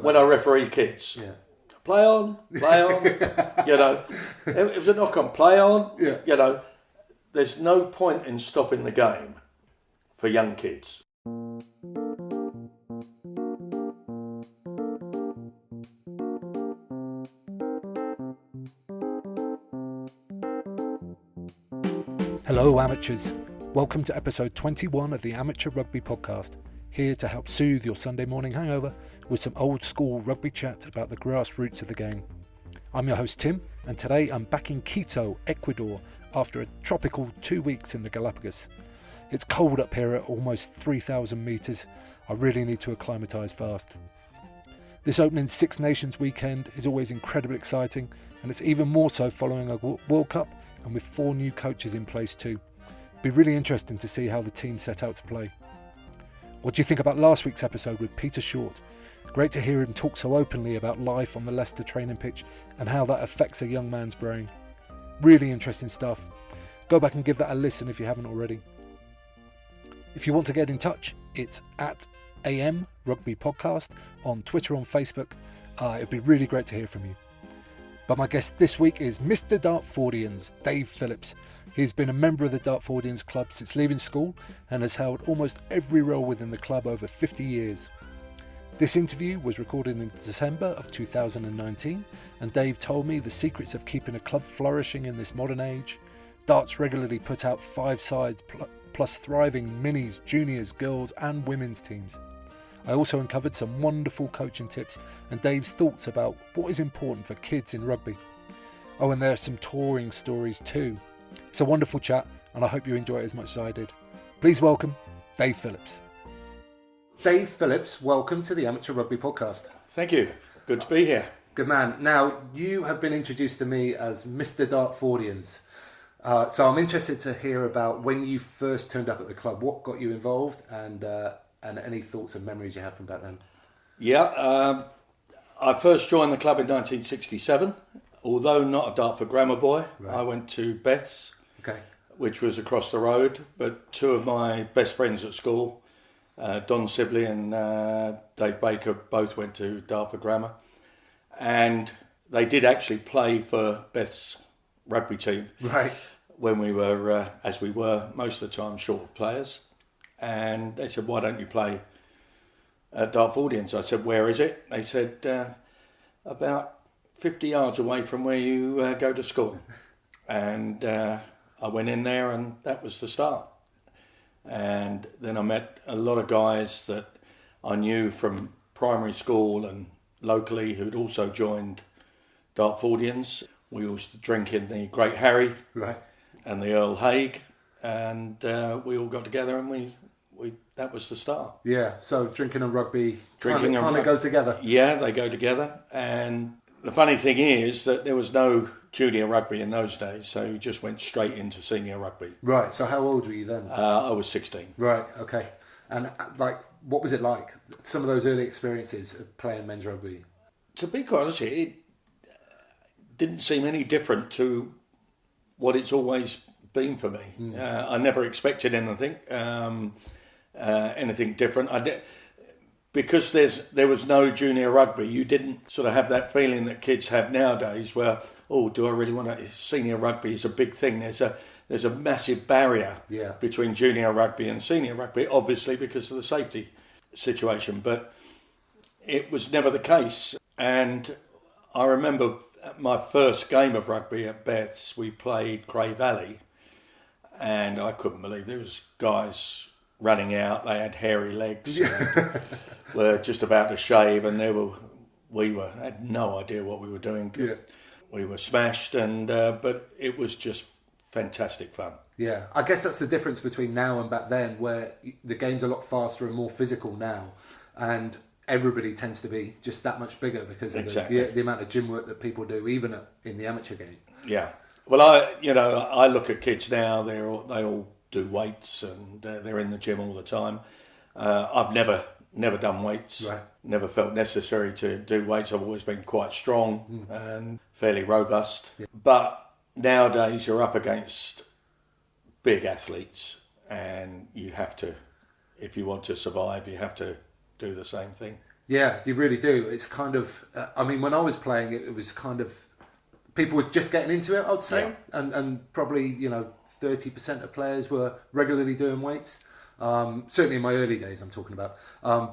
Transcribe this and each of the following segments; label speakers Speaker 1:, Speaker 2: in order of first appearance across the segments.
Speaker 1: when I referee kids.
Speaker 2: Yeah.
Speaker 1: Play on. You know, if it was a knock on, play on.
Speaker 2: Yeah.
Speaker 1: You know, there's no point in stopping the game for young kids.
Speaker 3: Hello amateurs, welcome to episode 21 of the Amateur Rugby Podcast, here to help soothe your Sunday morning hangover with some old school rugby chat about the grassroots of the game. I'm your host Tim, and today I'm back in Quito, Ecuador, after a tropical 2 weeks in the Galapagos. It's cold up here at almost 3,000 metres. I really need to acclimatise fast. This opening Six Nations weekend is always incredibly exciting, and it's even more so following a World Cup and with 4 new coaches in place too. It'll be really interesting to see how the team set out to play. What do you think about last week's episode with Peter Short? Great to hear him talk so openly about life on the Leicester training pitch and how that affects a young man's brain. Really interesting stuff. Go back and give that a listen if you haven't already. If you want to get in touch, it's at AM Rugby Podcast on Twitter, on Facebook. It'd be really great to hear from you. But my guest this week is Mr. Dartfordians, Dave Phillips. He's been a member of the Dartfordians club since leaving school and has held almost every role within the club over 50 years. This interview was recorded in December of 2019, and Dave told me the secrets of keeping a club flourishing in this modern age. Darts regularly put out 5 sides plus thriving minis, juniors, girls and women's teams. I also uncovered some wonderful coaching tips and Dave's thoughts about what is important for kids in rugby. Oh, and there are some touring stories too. It's a wonderful chat and I hope you enjoy it as much as I did. Please welcome Dave Phillips.
Speaker 2: Dave Phillips, welcome to the Amateur Rugby Podcast.
Speaker 1: Thank you. Good to be here.
Speaker 2: Good man. Now, you have been introduced to me as Mr. Dartfordians. So I'm interested to hear about when you first turned up at the club, what got you involved and any thoughts and memories you have from back then.
Speaker 1: Yeah, I first joined the club in 1967, although not a Dartford grammar boy. Right. I went to Beth's, which was across the road, but 2 of my best friends at school, Don Sibley and Dave Baker, both went to Dartford Grammar, and they did actually play for Beth's rugby team.
Speaker 2: Right.
Speaker 1: When we were, as we were most of the time, short of players. And they said, why don't you play at Dartfordians? I said, where is it? They said, about 50 yards away from where you go to school. And I went in there and that was the start. And then I met a lot of guys that I knew from primary school and locally who'd also joined Dartfordians. We used to drink in the Great Harry, right, and the Earl Hague, and we all got together and we that was the start.
Speaker 2: Yeah, so drinking and rugby kind of go together.
Speaker 1: Yeah, they go together. And the funny thing is that there was no junior rugby in those days, so you just went straight into senior rugby.
Speaker 2: Right, so how old were you then?
Speaker 1: I was 16.
Speaker 2: Right, okay. And what was it like? Some of those early experiences of playing men's rugby?
Speaker 1: To be quite honest, it didn't seem any different to what it's always been for me. I never expected anything different. Because there was no junior rugby, you didn't sort of have that feeling that kids have nowadays where, do I really want to? Senior rugby is a big thing. There's a massive barrier between junior rugby and senior rugby, obviously because of the safety situation, but it was never the case. And I remember my first game of rugby at Beth's, we played Cray Valley, and I couldn't believe there was guys running out. They had hairy legs, were just about to shave, and we had no idea what we were doing. Yeah. We were smashed, but it was just fantastic fun.
Speaker 2: Yeah, I guess that's the difference between now and back then, where the game's a lot faster and more physical now, and everybody tends to be just that much bigger because of the amount of gym work that people do, even in the amateur game.
Speaker 1: Yeah. Well, I look at kids now. They all do weights and they're in the gym all the time. I've never done weights. Right. Never felt necessary to do weights. I've always been quite strong and fairly robust. Yeah. But nowadays you're up against big athletes, and you have to, if you want to survive, you have to do the same thing.
Speaker 2: Yeah, you really do. It's kind of, I mean, when I was playing it, it was kind of, people were just getting into it, I'd say.
Speaker 1: Yeah.
Speaker 2: And probably, 30% of players were regularly doing weights. Certainly in my early days, I'm talking about.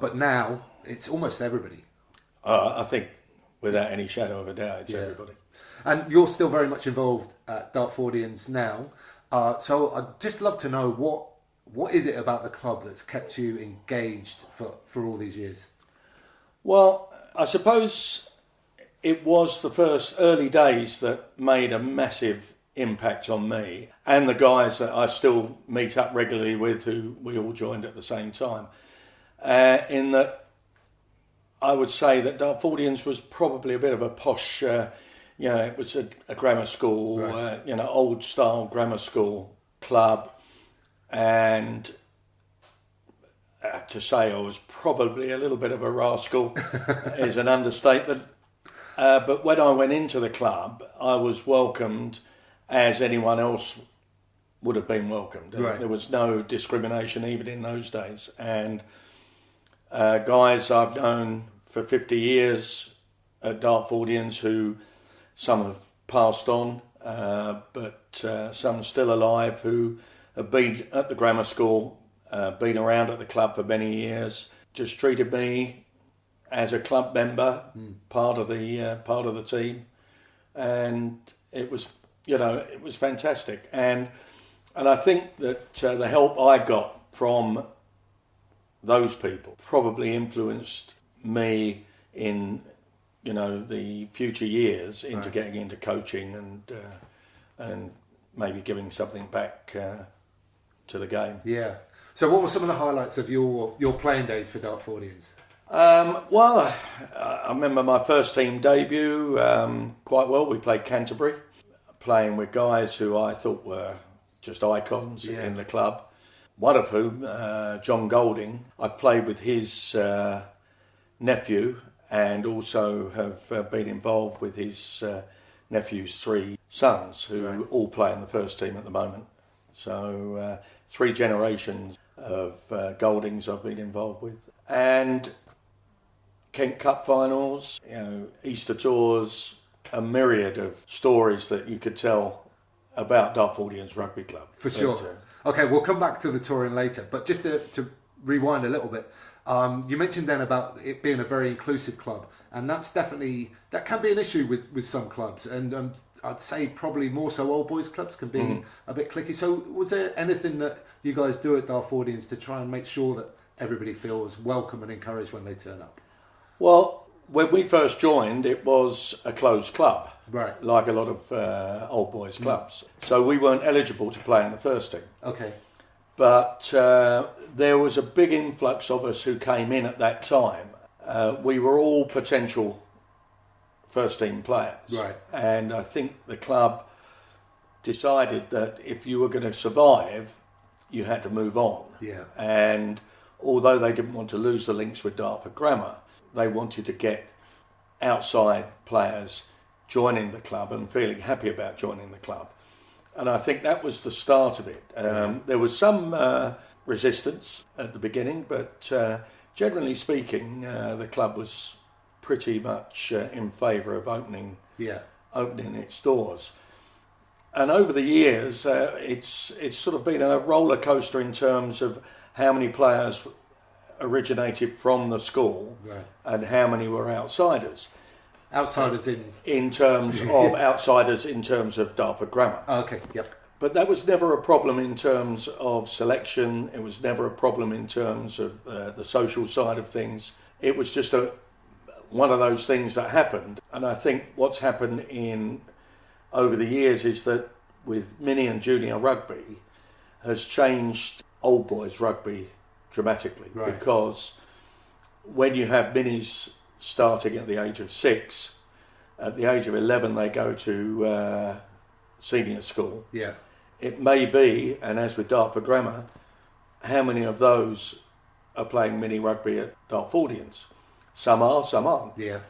Speaker 2: But now, it's almost everybody.
Speaker 1: I think, without any shadow of a doubt, it's everybody.
Speaker 2: And you're still very much involved at Dartfordians now. So I'd just love to know, what is it about the club that's kept you engaged for all these years?
Speaker 1: Well, I suppose it was the first early days that made a massive impact on me and the guys that I still meet up regularly with, who we all joined at the same time. In that, I would say that Dartfordians was probably a bit of a posh, it was a grammar school,
Speaker 2: right.
Speaker 1: Old style grammar school club, and to say I was probably a little bit of a rascal is an understatement. But when I went into the club, I was welcomed as anyone else would have been welcomed.
Speaker 2: Right.
Speaker 1: There was no discrimination even in those days. And guys I've known for 50 years at Dartfordians, who some have passed on, but some still alive, who have been at the grammar school, been around at the club for many years, just treated me as a club member, part of the team, and it was fantastic. And I think that the help I got from those people probably influenced me in the future years into
Speaker 2: right.
Speaker 1: getting into coaching and maybe giving something back to the game.
Speaker 2: Yeah. So what were some of the highlights of your playing days for Dartfordians?
Speaker 1: Well, I remember my first team debut quite well. We played Canterbury, playing with guys who I thought were just icons in the club. One of whom, John Golding, I've played with his nephew, and also have been involved with his nephew's 3 sons, who
Speaker 2: right.
Speaker 1: all play in the first team at the moment. So 3 generations of Goldings I've been involved with. And Kent Cup finals, Easter tours, a myriad of stories that you could tell about Dartfordians Rugby Club.
Speaker 2: For sure. Okay, we'll come back to the touring later, but just to rewind a little bit, you mentioned then about it being a very inclusive club, and that can be an issue with some clubs, and I'd say probably more so old boys clubs can be a bit cliquey. So was there anything that you guys do at Dartfordians to try and make sure that everybody feels welcome and encouraged when they turn up?
Speaker 1: Well, when we first joined, it was a closed club,
Speaker 2: right?
Speaker 1: Like a lot of old boys clubs. So we weren't eligible to play in the first team.
Speaker 2: Okay.
Speaker 1: But there was a big influx of us who came in at that time. We were all potential first team players.
Speaker 2: Right.
Speaker 1: And I think the club decided that if you were going to survive, you had to move on.
Speaker 2: Yeah.
Speaker 1: And although they didn't want to lose the links with Dartford Grammar, they wanted to get outside players joining the club and feeling happy about joining the club. And I think that was the start of it. There was some resistance at the beginning, but generally speaking, the club was pretty much in favour of opening its doors. And over the years, it's sort of been a roller coaster in terms of how many players originated from the school,
Speaker 2: right,
Speaker 1: and how many were outsiders.
Speaker 2: Outsiders
Speaker 1: in terms of outsiders in terms of Dartford Grammar.
Speaker 2: Oh, okay, yep.
Speaker 1: But that was never a problem in terms of selection. It was never a problem in terms of the social side of things. It was just one of those things that happened. And I think what's happened over the years is that with mini and junior rugby has changed old boys rugby dramatically.
Speaker 2: Right.
Speaker 1: Because when you have minis starting at the age of 6, at the age of 11 they go to senior school.
Speaker 2: Yeah.
Speaker 1: It may be, and as with Dartford Grammar, how many of those are playing mini rugby at Dartfordians? Some are, some aren't.
Speaker 2: Yeah.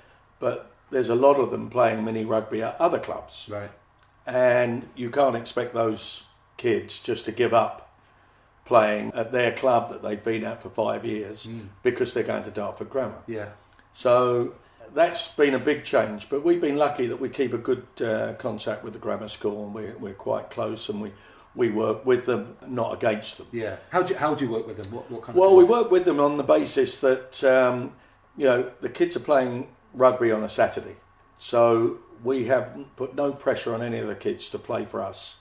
Speaker 1: But there's a lot of them playing mini rugby at other clubs.
Speaker 2: Right.
Speaker 1: And you can't expect those kids just to give up playing at their club that they've been at for 5 years because they're going to Dartford Grammar.
Speaker 2: Yeah.
Speaker 1: So that's been a big change, but we've been lucky that we keep a good contact with the grammar school, and we're quite close, and we work with them, not against them.
Speaker 2: Yeah. How do you work with them? What kind of
Speaker 1: Well, we
Speaker 2: things?
Speaker 1: work with them on the basis that the kids are playing rugby on a Saturday, so we have put no pressure on any of the kids to play for us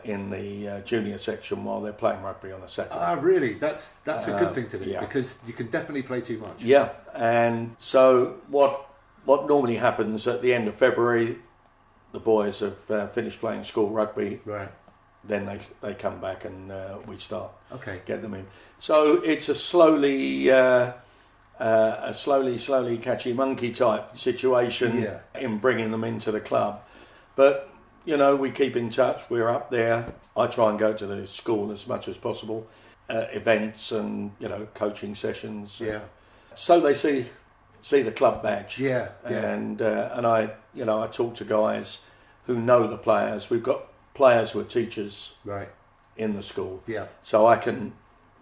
Speaker 1: in the junior section while they're playing rugby on a Saturday.
Speaker 2: Ah, really? That's a good thing to do,
Speaker 1: yeah.
Speaker 2: because you can definitely play too much.
Speaker 1: Yeah, and so what normally happens at the end of February, the boys have finished playing school rugby.
Speaker 2: Right.
Speaker 1: Then they come back and we start get them in. So it's a slowly catchy monkey type situation in bringing them into the club. But we keep in touch. We're up there. I try and go to the school as much as possible, events and coaching sessions.
Speaker 2: Yeah.
Speaker 1: So they see the club badge.
Speaker 2: Yeah.
Speaker 1: And I talk to guys who know the players. We've got players who are teachers in the school.
Speaker 2: Yeah.
Speaker 1: So I can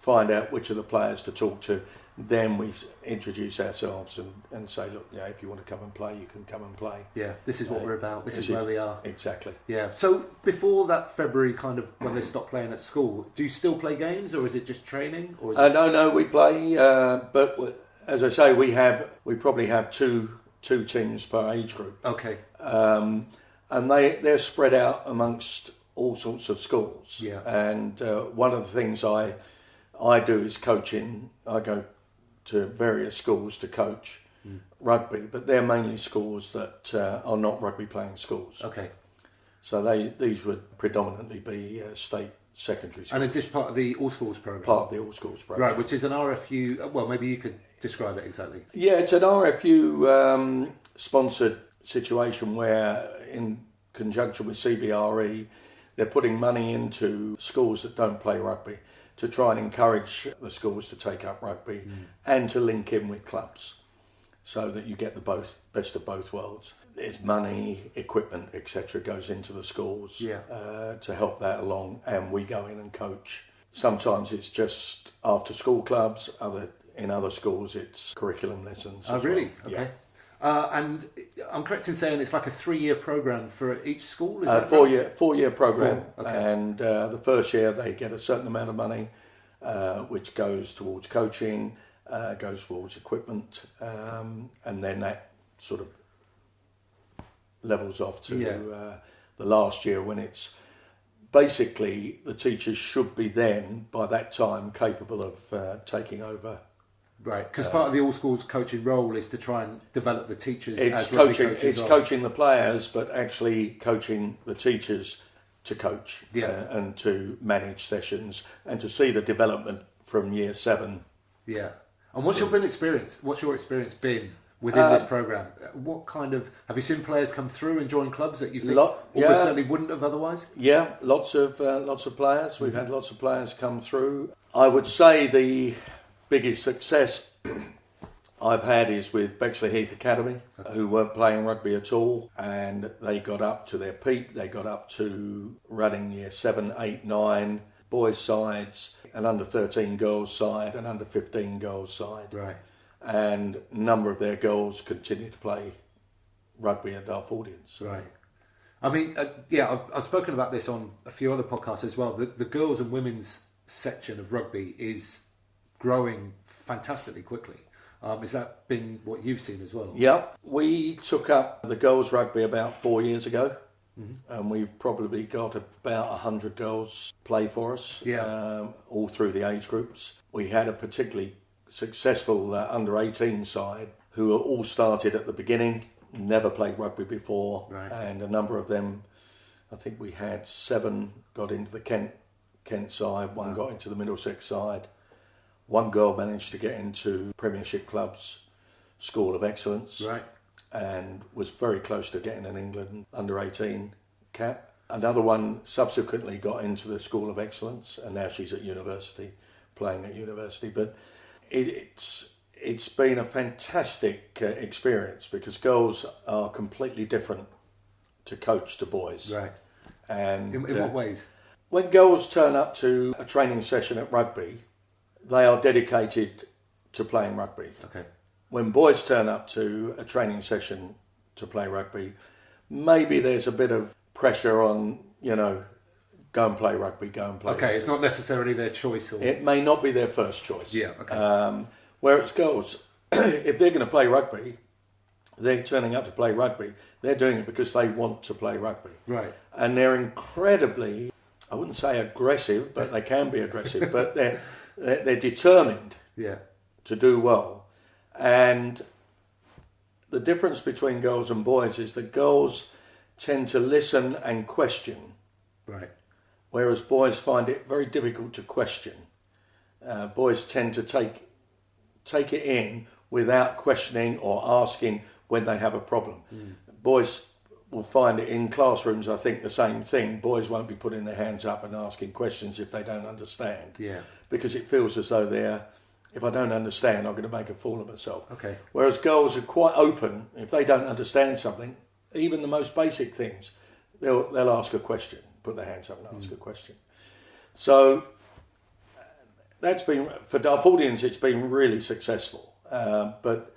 Speaker 1: find out which of the players to talk to. Then we introduce ourselves and say, look, if you want to come and play, you can come and play.
Speaker 2: Yeah, this is what we're about. This is where we are.
Speaker 1: Exactly.
Speaker 2: Yeah. So before that February, kind of when they stop playing at school, do you still play games, or is it just training? Or is it...
Speaker 1: No, we play. But as I say, we probably have two teams per age group.
Speaker 2: Okay.
Speaker 1: And they're spread out amongst all sorts of schools.
Speaker 2: Yeah.
Speaker 1: And one of the things I do is coaching. I go to various schools to coach rugby, but they're mainly schools that are not rugby playing schools.
Speaker 2: Okay.
Speaker 1: So these would predominantly be state secondary schools.
Speaker 2: And is this part of the All Schools program?
Speaker 1: Part of the All Schools program.
Speaker 2: Right, which is an RFU. Well, maybe you could describe it exactly.
Speaker 1: Yeah, it's an RFU sponsored situation where, in conjunction with CBRE, they're putting money into schools that don't play rugby to try and encourage the schools to take up rugby and to link in with clubs so that you get the best of both worlds. There's money, equipment, etc. goes into the schools to help that along, and we go in and coach. Sometimes it's just after school clubs, in other schools it's curriculum lessons.
Speaker 2: Oh, really?
Speaker 1: Well.
Speaker 2: Okay. And I'm correct in saying it's like a 3-year program for each school? Is that
Speaker 1: four-year program.
Speaker 2: 4, okay.
Speaker 1: And the first year they get a certain amount of money, which goes towards coaching, goes towards equipment, and then that sort of levels off to the last year, when it's basically the teachers should be then, by that time, capable of taking over.
Speaker 2: Right, because part of the All Schools coaching role is to try and develop the teachers
Speaker 1: It's
Speaker 2: as rugby
Speaker 1: coaching.
Speaker 2: coaches
Speaker 1: It's
Speaker 2: are.
Speaker 1: coaching the players, but actually coaching the teachers to coach and to manage sessions and to see the development from year 7.
Speaker 2: Yeah. And what's your experience been within this program? What kind of have you seen players come through and join clubs that you think almost certainly wouldn't have otherwise?
Speaker 1: Yeah, lots of players. We've had lots of players come through. I would say the biggest success I've had is with Bexley Heath Academy, who weren't playing rugby at all, and they got up to their peak. They got up to running year 7, 8, 9 boys sides, an under 13 girls side, and under 15 girls side.
Speaker 2: Right.
Speaker 1: And a number of their girls continue to play rugby at Dartfordians.
Speaker 2: Right. I mean, I've spoken about this on a few other podcasts as well. The girls and women's section of rugby is growing fantastically quickly. Has that been what you've seen as well?
Speaker 1: Yeah, we took up the girls' rugby about 4 years ago, and we've probably got about 100 girls play for us, all through the age groups. We had a particularly successful under-18 side who all started at the beginning, never played rugby before, and a number of them, I think we had 7 got into the Kent side, 1 got into the Middlesex side. 1 girl managed to get into Premiership Club's School of Excellence, and was very close to getting an England under-18 cap. Another one subsequently got into the School of Excellence, and now she's at university, playing at university. But it's been a fantastic experience, because girls are completely different to coach to boys.
Speaker 2: Right.
Speaker 1: And
Speaker 2: in what ways?
Speaker 1: When girls turn up to a training session at rugby, they are dedicated to playing rugby.
Speaker 2: Okay.
Speaker 1: when boys turn up to a training session to play rugby, maybe there's a bit of pressure on, go and play rugby, go and play
Speaker 2: Okay,
Speaker 1: rugby.
Speaker 2: it's not necessarily their choice. Or...
Speaker 1: It may not be their first choice.
Speaker 2: Yeah, okay.
Speaker 1: Whereas girls, if they're going to play rugby, they're turning up to play rugby. They're doing it because they want to play rugby.
Speaker 2: Right.
Speaker 1: And they're incredibly, I wouldn't say aggressive, but they can be aggressive, but they're determined to do well. And the difference between girls and boys is that girls tend to listen and question.
Speaker 2: Right.
Speaker 1: Whereas boys find it very difficult to question. Boys tend to take it in without questioning or asking when they have a problem. Boys will find it in classrooms, I think, the same thing. Boys won't be putting their hands up and asking questions if they don't understand.
Speaker 2: Yeah.
Speaker 1: Because it feels as though if I don't understand, I'm going to make a fool of myself.
Speaker 2: Okay.
Speaker 1: Whereas girls are quite open. If they don't understand something, even the most basic things, they'll ask a question, put their hands up and ask a question. So that's been, for Dartfordians, it's been really successful. But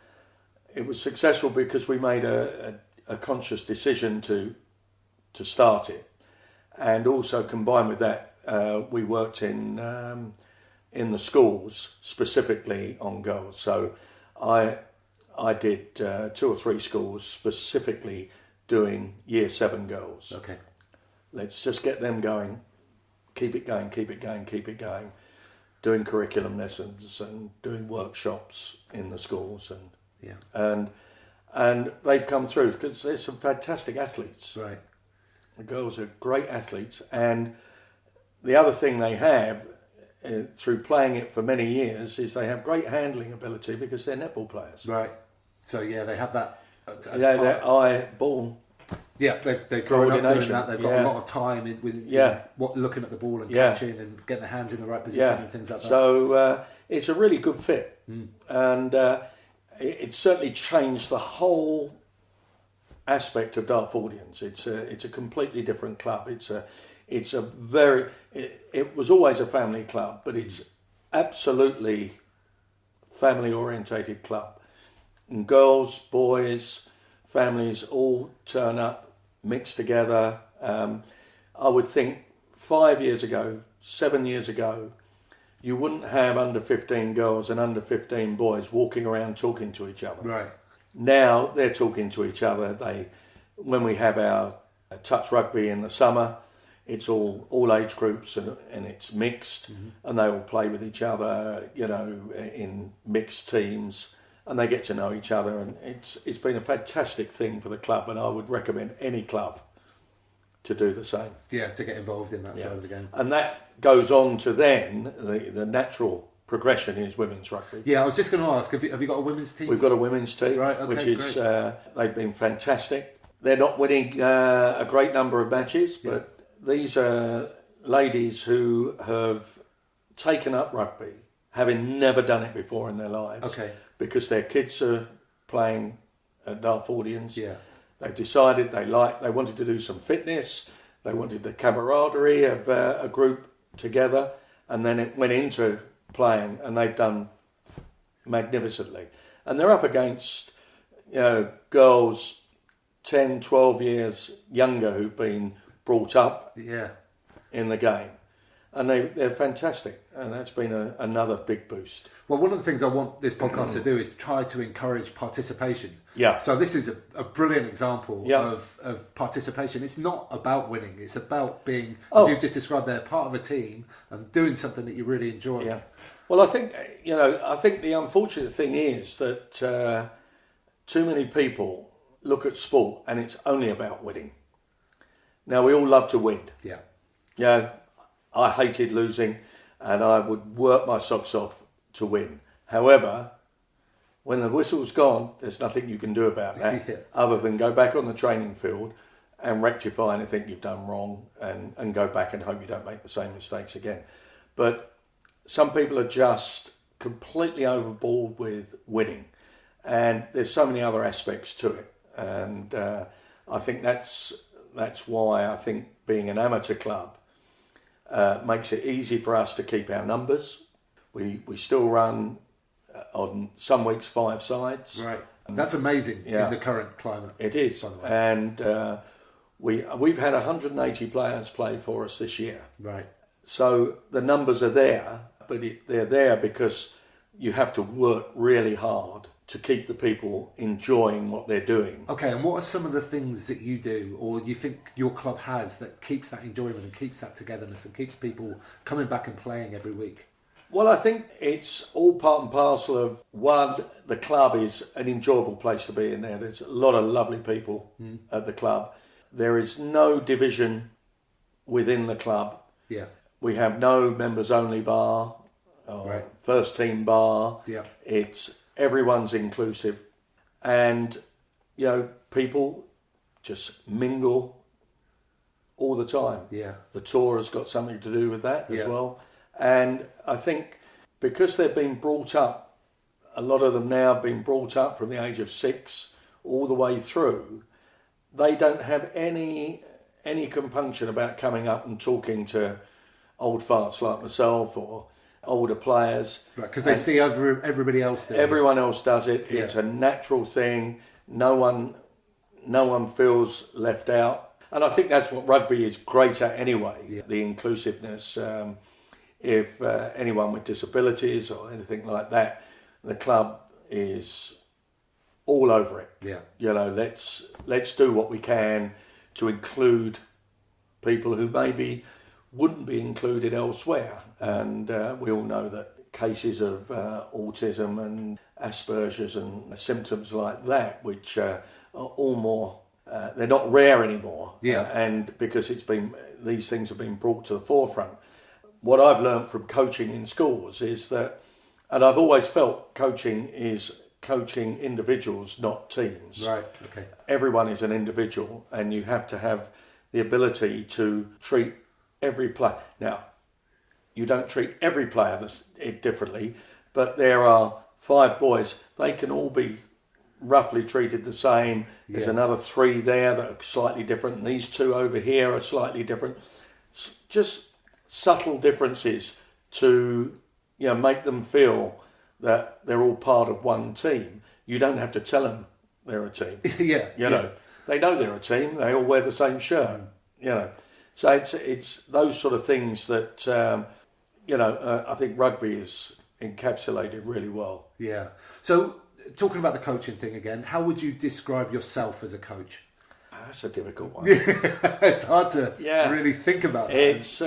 Speaker 1: it was successful because we made a conscious decision to start it. And also combined with that, we worked in the schools specifically on girls. So I did 2 or 3 schools specifically doing Year 7 girls.
Speaker 2: Okay.
Speaker 1: Let's just get them going. Keep it going, keep it going, keep it going. Doing curriculum lessons and doing workshops in the schools and they've come through because there's some fantastic athletes.
Speaker 2: Right.
Speaker 1: The girls are great athletes, and the other thing they have through playing it for many years is they have great handling ability because they're netball players.
Speaker 2: Right. So they have that.
Speaker 1: Their eye ball.
Speaker 2: Yeah, they've grown up doing that. They've got a lot of time looking at the ball and catching and getting their hands in the right position and things like that. So
Speaker 1: it's a really good fit, and it certainly changed the whole aspect of Dartfordians. It's a completely different club. It was always a family club, but it's absolutely family orientated club. And girls, boys, families all turn up, mix together. I would think 5 years ago, 7 years ago, you wouldn't have under 15 girls and under 15 boys walking around talking to each other.
Speaker 2: Right.
Speaker 1: Now they're talking to each other. When we have our touch rugby in the summer, it's all age groups and it's mixed, and they all play with each other, in mixed teams, and they get to know each other, and it's been a fantastic thing for the club, and I would recommend any club to do the same.
Speaker 2: Yeah, to get involved in that side of the game.
Speaker 1: And that goes on to then the natural progression is women's rugby.
Speaker 2: Yeah, I was just going to ask, have you got a women's team?
Speaker 1: We've got a women's team,
Speaker 2: right, okay,
Speaker 1: which is they've been fantastic. They're not winning a great number of matches, but these are ladies who have taken up rugby, having never done it before in their lives.
Speaker 2: Okay.
Speaker 1: Because their kids are playing at Dartfordians.
Speaker 2: Yeah.
Speaker 1: They've decided they wanted to do some fitness. They wanted the camaraderie of a group together, and then it went into playing, and they've done magnificently. And they're up against girls 10, 12 years younger who've been brought up in the game. And they're fantastic, and that's been another big boost.
Speaker 2: Well, one of the things I want this podcast to do is try to encourage participation.
Speaker 1: Yeah.
Speaker 2: So this is a brilliant example
Speaker 1: Yeah.
Speaker 2: of participation. It's not about winning. It's about being, as you've just described there, part of a team and doing something that you really enjoy.
Speaker 1: Yeah. Well, I think the unfortunate thing is that too many people look at sport and it's only about winning. Now, we all love to win.
Speaker 2: Yeah.
Speaker 1: I hated losing, and I would work my socks off to win. However, when the whistle's gone, there's nothing you can do about that other than go back on the training field and rectify anything you've done wrong and go back and hope you don't make the same mistakes again. But some people are just completely overboard with winning, and there's so many other aspects to it. And I think that's why I think being an amateur club makes it easy for us to keep our numbers. We still run on some weeks 5 sides.
Speaker 2: Right. That's amazing
Speaker 1: Yeah.
Speaker 2: in the current climate.
Speaker 1: It is.
Speaker 2: By the way.
Speaker 1: And we've had 180 players play for us this year.
Speaker 2: Right.
Speaker 1: So the numbers are there, but they're there because you have to work really hard to keep the people enjoying what they're doing.
Speaker 2: Okay, and what are some of the things that you do or you think your club has that keeps that enjoyment and keeps that togetherness and keeps people coming back and playing every week?
Speaker 1: Well, I think it's all part and parcel of, one, the club is an enjoyable place to be in there. There's a lot of lovely people at the club. There is no division within the club.
Speaker 2: Yeah.
Speaker 1: We have no members only bar or
Speaker 2: Right.
Speaker 1: first team bar.
Speaker 2: Yeah.
Speaker 1: It's everyone's inclusive, and people just mingle all the time.
Speaker 2: Yeah.
Speaker 1: The tour has got something to do with that as
Speaker 2: Yeah.
Speaker 1: well. And I think because they've been brought up, a lot of them now have been brought up from the age of 6 all the way through, they don't have any compunction about coming up and talking to old farts like myself or older players.
Speaker 2: Right, because they see everybody else doing
Speaker 1: Everyone else does it.
Speaker 2: Yeah.
Speaker 1: It's a natural thing. No one feels left out. And I think that's what rugby is great at anyway,
Speaker 2: Yeah.
Speaker 1: the inclusiveness. If anyone with disabilities or anything like that, the club is all over it.
Speaker 2: Yeah.
Speaker 1: Let's do what we can to include people who maybe wouldn't be included elsewhere. And we all know that cases of autism and Asperger's and symptoms like that, which are all more, they're not rare anymore.
Speaker 2: Yeah.
Speaker 1: And because these things have been brought to the forefront. What I've learned from coaching in schools is that, and I've always felt coaching is coaching individuals, not teams.
Speaker 2: Right, okay.
Speaker 1: Everyone is an individual, and you have to have the ability to treat every player. Now, you don't treat every player differently, but there are 5 boys. They can all be roughly treated the same. There's
Speaker 2: Yeah.
Speaker 1: another 3 there that are slightly different. And these 2 over here are slightly different. Just subtle differences to make them feel that they're all part of one team. You don't have to tell them they're a team.
Speaker 2: Yeah.
Speaker 1: They know they're a team. They all wear the same shirt. So it's those sort of things that I think rugby is encapsulated really well.
Speaker 2: Yeah. So, talking about the coaching thing again, how would you describe yourself as a coach?
Speaker 1: That's a difficult one.
Speaker 2: It's hard to
Speaker 1: Yeah.
Speaker 2: really think about that.
Speaker 1: It's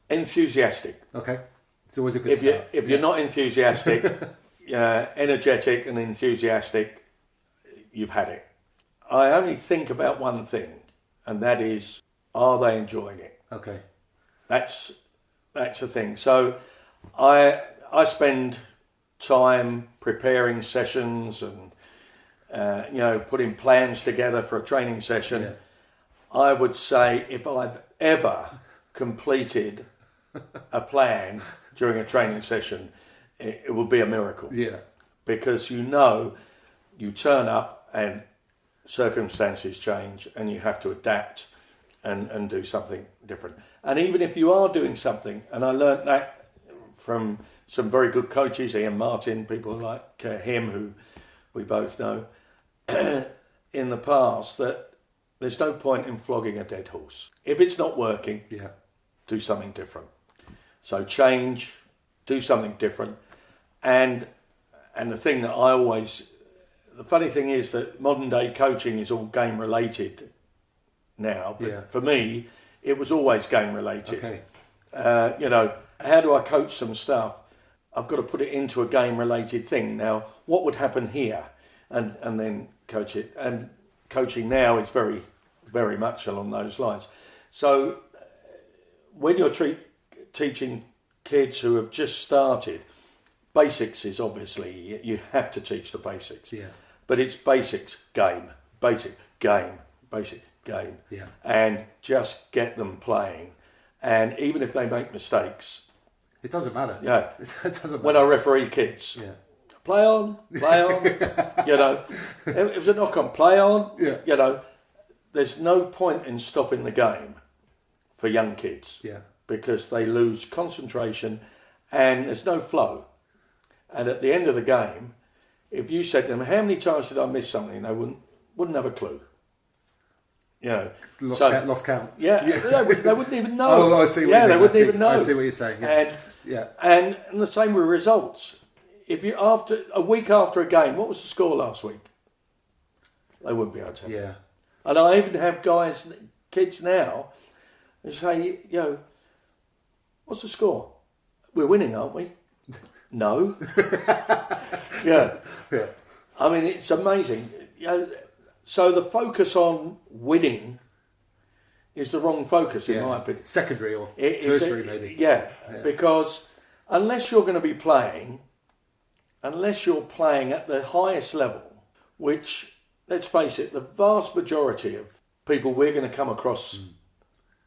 Speaker 1: enthusiastic.
Speaker 2: Okay. It's always a good start.
Speaker 1: If you're not enthusiastic, energetic and enthusiastic, you've had it. I only think about one thing, and that is, are they enjoying it?
Speaker 2: Okay.
Speaker 1: That's the thing. So I spend time preparing sessions and putting plans together for a training session.
Speaker 2: Yeah.
Speaker 1: I would say if I've ever completed a plan during a training session, it would be a miracle.
Speaker 2: Yeah.
Speaker 1: Because you turn up and circumstances change and you have to adapt and do something different. And even if you are doing something, and I learnt that from some very good coaches, Ian Martin, people like him who we both know, in the past, that there's no point in flogging a dead horse. If it's not working,
Speaker 2: Yeah.
Speaker 1: do something different. So change, do something different. And the thing that the funny thing is that modern day coaching is all game related now. But
Speaker 2: Yeah.
Speaker 1: for me, it was always game related.
Speaker 2: Okay.
Speaker 1: How do I coach some stuff? I've got to put it into a game related thing. Now, what would happen here? And then coach it. And coaching now is very, very much along those lines. So when you're teaching kids who have just started, basics is obviously, you have to teach the basics.
Speaker 2: Yeah.
Speaker 1: But it's basics, game, basic, game, basic, game.
Speaker 2: Yeah.
Speaker 1: And just get them playing. And even if they make mistakes,
Speaker 2: It doesn't matter.
Speaker 1: yeah.
Speaker 2: It doesn't matter.
Speaker 1: When I referee kids,
Speaker 2: Yeah.
Speaker 1: play on. It was a knock on, play on.
Speaker 2: Yeah.
Speaker 1: There's no point in stopping the game for young kids
Speaker 2: Yeah.
Speaker 1: because they lose concentration and there's no flow. And at the end of the game, if you said to them, how many times did I miss something? They wouldn't have a clue. You know,
Speaker 2: lost count.
Speaker 1: Yeah, they wouldn't even know.
Speaker 2: Oh, I see. What you mean.
Speaker 1: They wouldn't even know.
Speaker 2: I see what you're saying. Yeah.
Speaker 1: And the same with results. If you after a week after a game, what was the score last week? They wouldn't be able to tell.
Speaker 2: Yeah.
Speaker 1: And I even have kids now, who say, what's the score? We're winning, aren't we? No. Yeah. I mean, it's amazing. So the focus on winning is the wrong focus, in my opinion.
Speaker 2: Secondary or tertiary, maybe.
Speaker 1: Yeah, because unless you're going to be playing, unless you're playing at the highest level, which, let's face it, the vast majority of people we're going to come across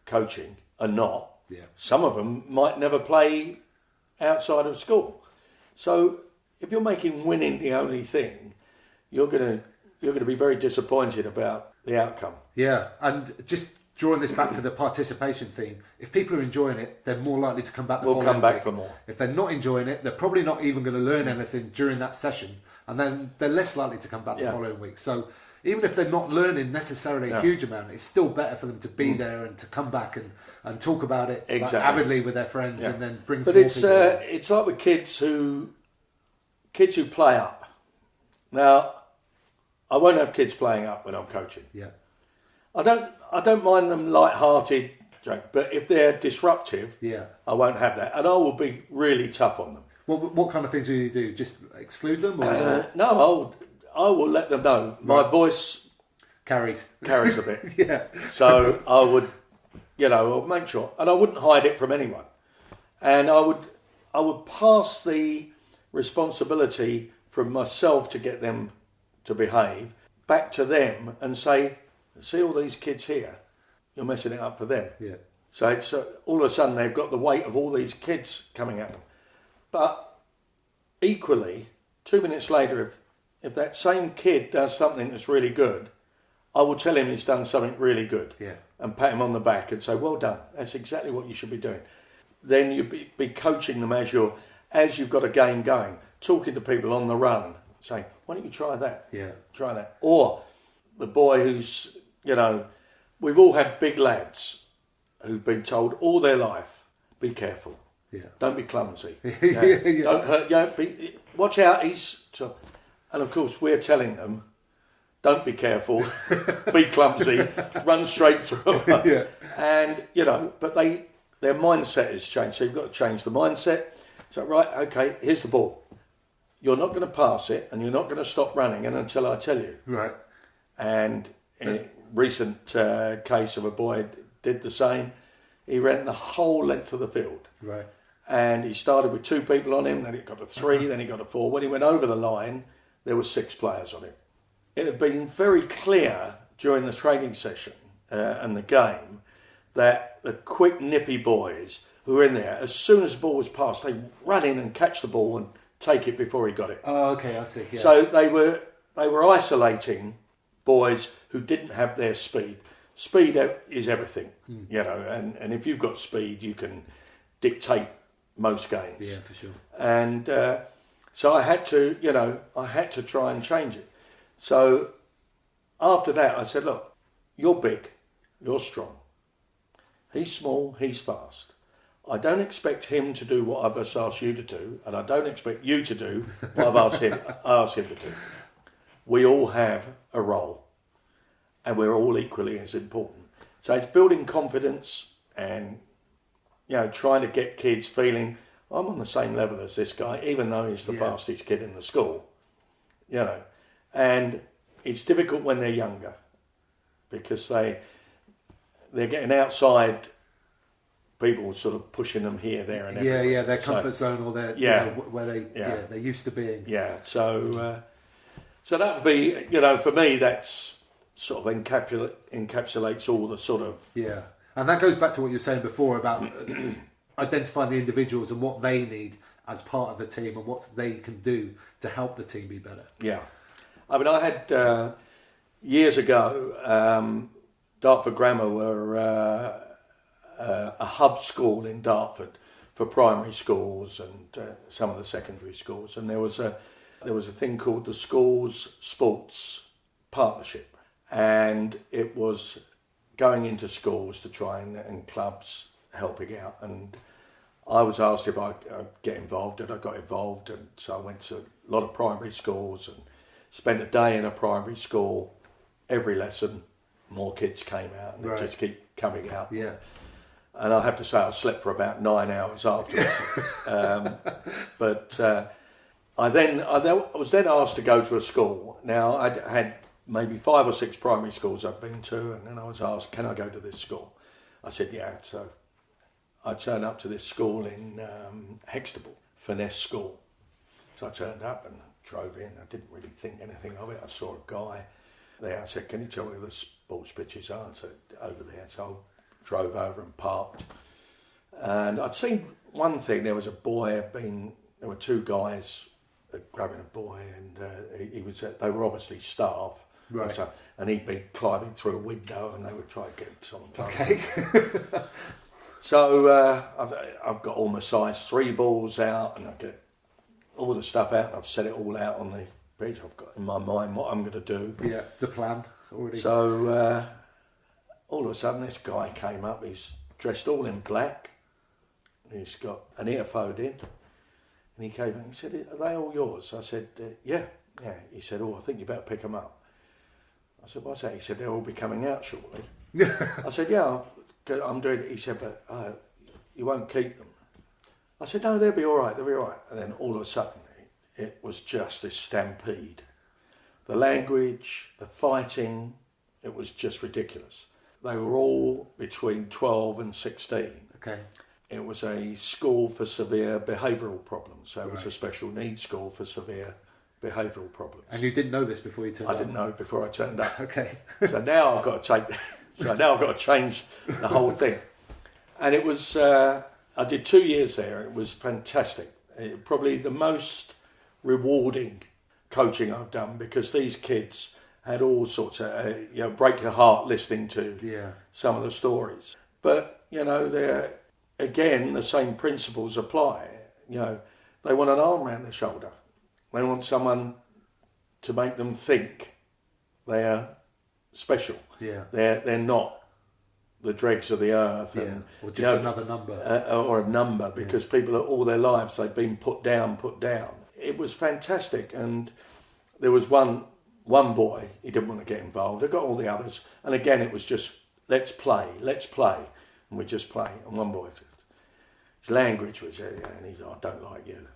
Speaker 1: coaching are not.
Speaker 2: Yeah.
Speaker 1: Some of them might never play outside of school. So if you're making winning the only thing, you're going to be very disappointed about the outcome.
Speaker 2: Yeah, and just drawing this back to the participation theme, if people are enjoying it, they're more likely to come back the following
Speaker 1: come back
Speaker 2: week.
Speaker 1: for more.
Speaker 2: If they're not enjoying it, they're probably not even going to learn anything during that session, and then they're less likely to come back the following week. So even if they're not learning necessarily a huge amount, it's still better for them to be there and to come back and talk about it avidly with their friends and then bring some more people in.
Speaker 1: It's like with kids who play up. Now, I won't have kids playing up when I'm coaching.
Speaker 2: Yeah.
Speaker 1: I don't mind them light-hearted, but if they're disruptive, I won't have that, and I will be really tough on them.
Speaker 2: What kind of things will you do? Just exclude them? Or
Speaker 1: No, I will let them know. My voice
Speaker 2: carries
Speaker 1: a bit.
Speaker 2: Yeah.
Speaker 1: So I would, I'll make sure, and I wouldn't hide it from anyone, and I would pass the responsibility from myself to get them to behave back to them and say, see all these kids here, you're messing it up for them.
Speaker 2: Yeah.
Speaker 1: So it's all of a sudden they've got the weight of all these kids coming at them. But equally, 2 minutes later, if that same kid does something that's really good, I will tell him he's done something really good.
Speaker 2: Yeah.
Speaker 1: And pat him on the back and say, well done, that's exactly what you should be doing. Then you'd be coaching them as you've got a game going, talking to people on the run, saying, why don't you try that?
Speaker 2: Yeah.
Speaker 1: Try that. Or the boy who's, we've all had big lads who've been told all their life, be careful.
Speaker 2: Yeah.
Speaker 1: Don't be clumsy.
Speaker 2: Yeah.
Speaker 1: Don't hurt. Watch out. And of course, we're telling them, don't be careful, be clumsy, run straight through.
Speaker 2: Yeah.
Speaker 1: And, but their mindset has changed. So you've got to change the mindset. So, right, okay, here's the ball. You're not going to pass it and you're not going to stop running until I tell you.
Speaker 2: Right.
Speaker 1: And in a recent case of a boy did the same. He ran the whole length of the field.
Speaker 2: Right.
Speaker 1: And he started with 2 people on him, then he got to 3, then he got to 4. When he went over the line, there were 6 players on him. It had been very clear during the training session and the game that the quick, nippy boys who were in there, as soon as the ball was passed, they run in and catch the ball and take it before he got it.
Speaker 2: Oh, okay, I see. Yeah.
Speaker 1: So they were isolating boys who didn't have their speed. Speed is everything, and if you've got speed, you can dictate most games.
Speaker 2: Yeah, for sure.
Speaker 1: And so I had to try and change it. So after that, I said, look, you're big, you're strong. He's small, he's fast. I don't expect him to do what I've asked you to do, and I don't expect you to do what I've asked him to do. We all have a role, and we're all equally as important. So it's building confidence and, trying to get kids feeling, I'm on the same level as this guy, even though he's the fastest kid in the school. And it's difficult when they're younger because they're getting outside people sort of pushing them here, there, and everywhere.
Speaker 2: Yeah, their comfort zone or their where they're used to being.
Speaker 1: Yeah, so that would be for me that's sort of encapsulates all the sort of
Speaker 2: and that goes back to what you were saying before about identifying the individuals and what they need as part of the team and what they can do to help the team be better.
Speaker 1: Yeah, I mean I had years ago Dartford Grammar were a hub school in Dartford for primary schools and some of the secondary schools, and there was a thing called the Schools Sports Partnership, and it was going into schools to try and clubs helping out, and I was asked if I'd get involved, and I got involved, and so I went to a lot of primary schools and spent a day in a primary school. Every lesson, more kids came out, and they just keep coming out.
Speaker 2: Yeah.
Speaker 1: And I have to say I slept for about 9 hours afterwards. But I was then asked to go to a school. Now, I had maybe 5 or 6 primary schools I'd been to, and then I was asked, can I go to this school? I said, yeah. So I turned up to this school in Hextable, Finesse School. So I turned up and drove in. I didn't really think anything of it. I saw a guy there. I said, can you tell me where the sports pitches are? I said, over there. So I drove over and parked. And I'd seen one thing. There was a boy there were 2 guys grabbing a boy, and they were obviously staff.
Speaker 2: Right.
Speaker 1: So, and he'd been climbing through a window, and they were trying to get something.
Speaker 2: Okay.
Speaker 1: So I've got all my size 3 balls out, and I get all the stuff out, and I've set it all out on the pitch. I've got in my mind what I'm going to do.
Speaker 2: Yeah, the plan already.
Speaker 1: So all of a sudden, this guy came up. He's dressed all in black. He's got an earphone in, and he came and he said, "Are they all yours?" I said, "Yeah." He said, "Oh, I think you better pick them up." I said, "What's that?" He said, "They'll all be coming out shortly." I said, "Yeah, I'm doing it." He said, "But you won't keep them." I said, "No, they'll be all right. They'll be all right." And then all of a sudden, it was just this stampede. The language, the fighting, it was just ridiculous. They were all between 12 and 16.
Speaker 2: Okay.
Speaker 1: It was a school for severe behavioural problems. So it was a special needs school for severe behavioural problems.
Speaker 2: And you didn't know this before you turned up?
Speaker 1: I didn't know before I turned up.
Speaker 2: Okay.
Speaker 1: So now I've got to change the whole thing. And it was, I did 2 years there. It was fantastic. Probably the most rewarding coaching I've done, because these kids had all sorts of, break your heart listening to some of the stories. But, they're, again, the same principles apply. They want an arm around their shoulder. They want someone to make them think they are special.
Speaker 2: Yeah.
Speaker 1: They're not the dregs of the earth.
Speaker 2: Yeah.
Speaker 1: And,
Speaker 2: or just another number.
Speaker 1: Or a number, because people are, all their lives they've been put down. It was fantastic. And there was one boy, he didn't want to get involved. I got all the others. And again, it was just, let's play. And we just play. And one boy, his language was, and he's, I don't like you.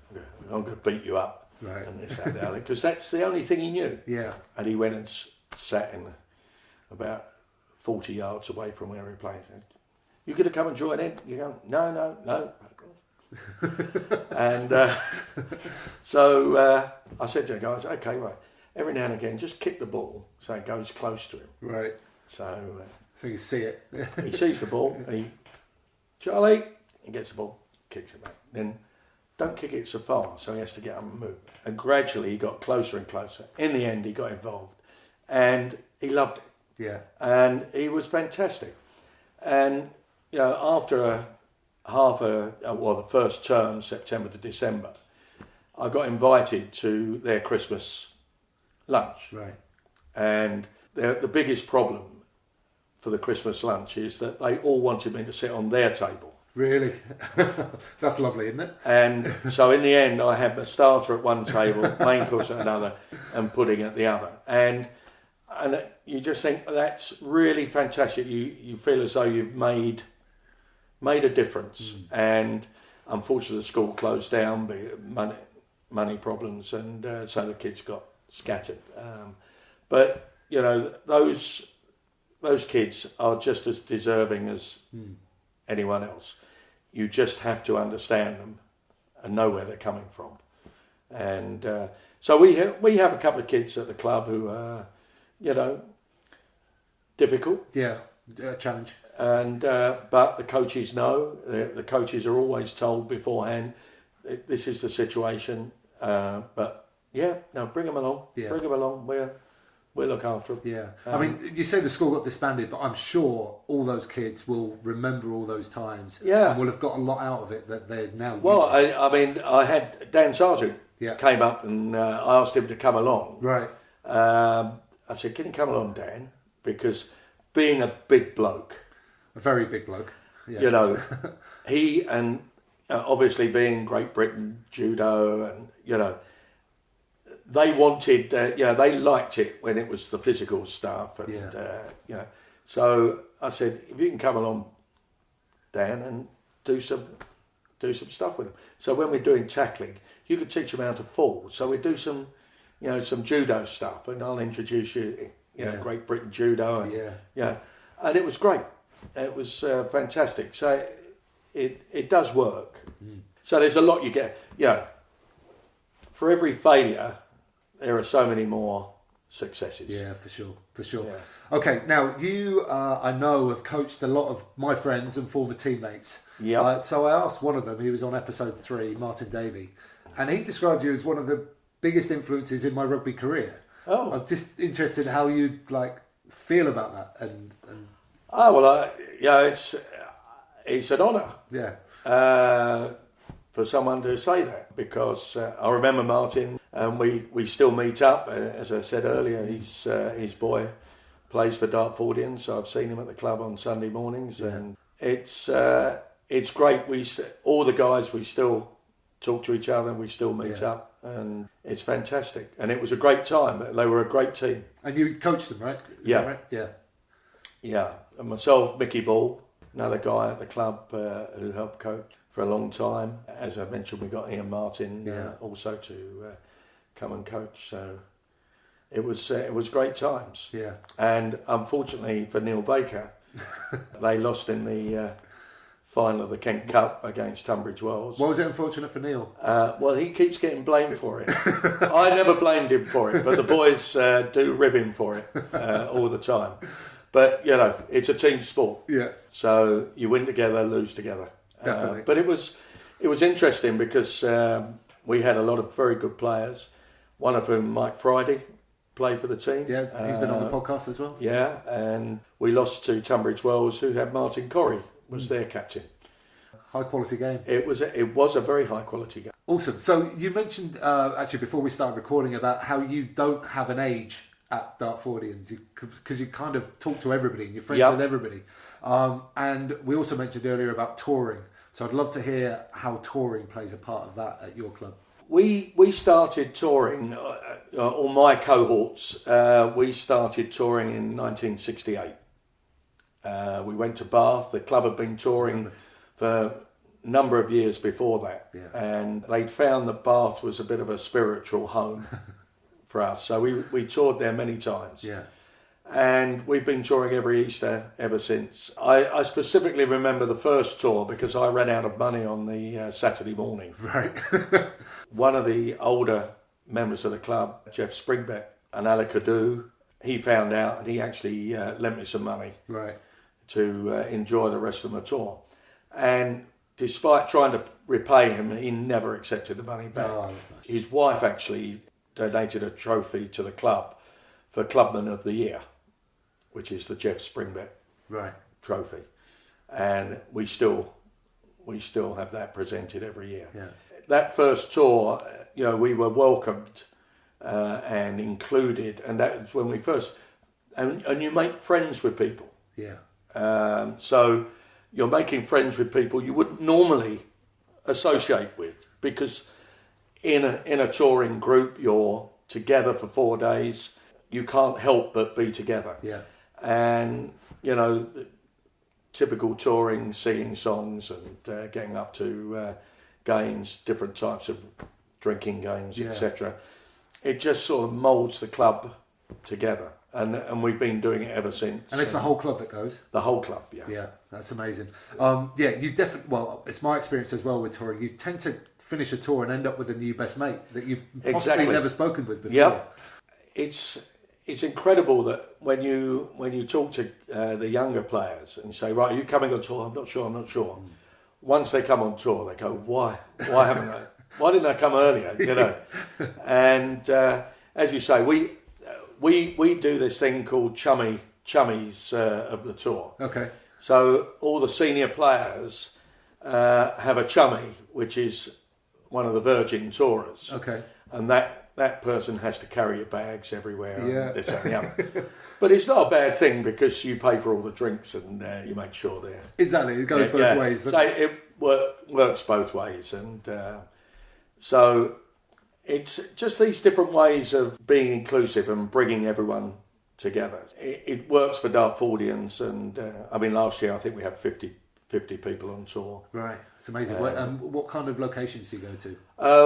Speaker 1: I'm going to beat you up.
Speaker 2: Right.
Speaker 1: And this, that, and the other. Because that's the only thing he knew.
Speaker 2: Yeah.
Speaker 1: And he went and sat in about 40 yards away from where he played. You could have come and joined in. You go, no. And so I said to the guys, okay, right, every now and again, just kick the ball so it goes close to him.
Speaker 2: Right.
Speaker 1: So
Speaker 2: you see it.
Speaker 1: he sees the ball and Charlie, he gets the ball, kicks it back. Then don't kick it so far, so he has to get up and move. And gradually he got closer and closer. In the end, he got involved and he loved it.
Speaker 2: Yeah.
Speaker 1: And he was fantastic. And, after the first term, September to December, I got invited to their Christmas lunch.
Speaker 2: Right.
Speaker 1: And the biggest problem for the Christmas lunch is that they all wanted me to sit on their table.
Speaker 2: Really? That's lovely, isn't it?
Speaker 1: And so in the end, I had my starter at one table, main course at another, and pudding at the other. And you just think, that's really fantastic. You feel as though you've made a difference. And unfortunately, the school closed down, money problems, and so the kids got scattered. But those kids are just as deserving as anyone else. You just have to understand them and know where they're coming from. And so we have a couple of kids at the club who are, difficult.
Speaker 2: Yeah, challenge.
Speaker 1: And but the coaches know. The coaches are always told beforehand, this is the situation. But bring them along.
Speaker 2: Yeah.
Speaker 1: Bring them along. we'll look after them.
Speaker 2: Yeah. I mean, you say the school got disbanded, but I'm sure all those kids will remember all those times.
Speaker 1: Yeah.
Speaker 2: And will have got a lot out of it that they're now
Speaker 1: Well,
Speaker 2: using.
Speaker 1: I mean, I had Dan Sargent came up and I asked him to come along.
Speaker 2: Right.
Speaker 1: I said, can you come along, Dan? Because being a big bloke,
Speaker 2: A very big bloke. Yeah.
Speaker 1: you know, he and obviously being Great Britain judo, and you know, they wanted, they liked it when it was the physical stuff, and you know, so I said, if you can come along, Dan, and do some stuff with them. So when we're doing tackling, you could teach them how to fall. So we do some judo stuff, and I'll introduce you, Great Britain judo, and and it was great. It was fantastic. So it does work. So there's a lot you get. For every failure, there are so many more successes.
Speaker 2: Yeah, for sure.
Speaker 1: Yeah.
Speaker 2: Okay, now you, I know, have coached a lot of my friends and former teammates.
Speaker 1: Yeah.
Speaker 2: So I asked one of them, he was on episode 3, Martin Davey, and he described you as one of the biggest influences in my rugby career.
Speaker 1: Oh.
Speaker 2: I'm just interested how you feel about that. And
Speaker 1: it's an honour.
Speaker 2: Yeah.
Speaker 1: For someone to say that, because I remember Martin, and we still meet up. As I said earlier, his boy plays for Dartfordians, so I've seen him at the club on Sunday mornings, and it's great. All the guys, we still talk to each other, we still meet up, and it's fantastic. And it was a great time. They were a great team.
Speaker 2: And you coached them, right? Is
Speaker 1: Yeah.
Speaker 2: that right? Yeah.
Speaker 1: Yeah, and myself, Mickey Ball, another guy at the club who helped coach for a long time. As I mentioned, we got Ian Martin also to come and coach. So it was great times.
Speaker 2: Yeah.
Speaker 1: And unfortunately for Neil Baker, they lost in the final of the Kent Cup against Tunbridge Wells.
Speaker 2: What was it unfortunate for Neil?
Speaker 1: Well, he keeps getting blamed for it. I never blamed him for it, but the boys do rib him for it all the time. But, it's a team sport.
Speaker 2: Yeah.
Speaker 1: So you win together, lose together.
Speaker 2: Definitely.
Speaker 1: But it was interesting because we had a lot of very good players, one of whom, Mike Friday, played for the team.
Speaker 2: Yeah, he's been on the podcast as well.
Speaker 1: Yeah, and we lost to Tunbridge Wells, who had Martin Corrie, was their captain.
Speaker 2: High quality game.
Speaker 1: It was a very high quality game.
Speaker 2: Awesome. So you mentioned, actually, before we started recording, about how you don't have an age at Dartfordians, because you kind of talk to everybody and you're friends with everybody. And we also mentioned earlier about touring. So I'd love to hear how touring plays a part of that at your club.
Speaker 1: We started touring, all my cohorts, we started touring in 1968. We went to Bath. The club had been touring for a number of years before that.
Speaker 2: Yeah.
Speaker 1: And they'd found that Bath was a bit of a spiritual home for us. So we toured there many times.
Speaker 2: Yeah.
Speaker 1: And we've been touring every Easter ever since. I specifically remember the first tour because I ran out of money on the Saturday morning.
Speaker 2: Right.
Speaker 1: One of the older members of the club, Jeff Springbeck, and Alakadu, he found out and he actually lent me some money to enjoy the rest of the tour. And despite trying to repay him, he never accepted the money back.
Speaker 2: Oh, that's nice.
Speaker 1: His wife actually donated a trophy to the club for Clubman of the Year, which is the Jeff Springbeck trophy. And we still have that presented every year.
Speaker 2: Yeah.
Speaker 1: That first tour, we were welcomed and included, and that was when we first, and you make friends with people.
Speaker 2: Yeah.
Speaker 1: So you're making friends with people you wouldn't normally associate with, because in a touring group, you're together for 4 days. You can't help but be together.
Speaker 2: Yeah.
Speaker 1: And, typical touring, singing songs and getting up to games, different types of drinking games, etc. It just sort of moulds the club together. And we've been doing it ever since.
Speaker 2: And it's the whole club that goes?
Speaker 1: The whole club, yeah.
Speaker 2: Yeah, that's amazing. You definitely, well, it's my experience as well with touring. You tend to finish a tour and end up with a new best mate that you've possibly never spoken with before.
Speaker 1: Yeah. It's incredible that when you talk to the younger players and say, right, are you coming on tour? I'm not sure. Once they come on tour, they go, why haven't I? Why didn't I come earlier? And as you say, we we do this thing called chummies of the tour.
Speaker 2: Okay.
Speaker 1: So all the senior players have a chummy, which is one of the Virgin tourers.
Speaker 2: Okay.
Speaker 1: And that person has to carry your bags everywhere.
Speaker 2: Yeah.
Speaker 1: And this and the other. But it's not a bad thing because you pay for all the drinks and you make sure they're...
Speaker 2: Exactly, it goes both ways.
Speaker 1: So it works both ways. And so it's just these different ways of being inclusive and bringing everyone together. It works for Dartfordians. And I mean, last year I think we had 50 people on tour.
Speaker 2: Right, it's amazing. What kind of locations do you go to?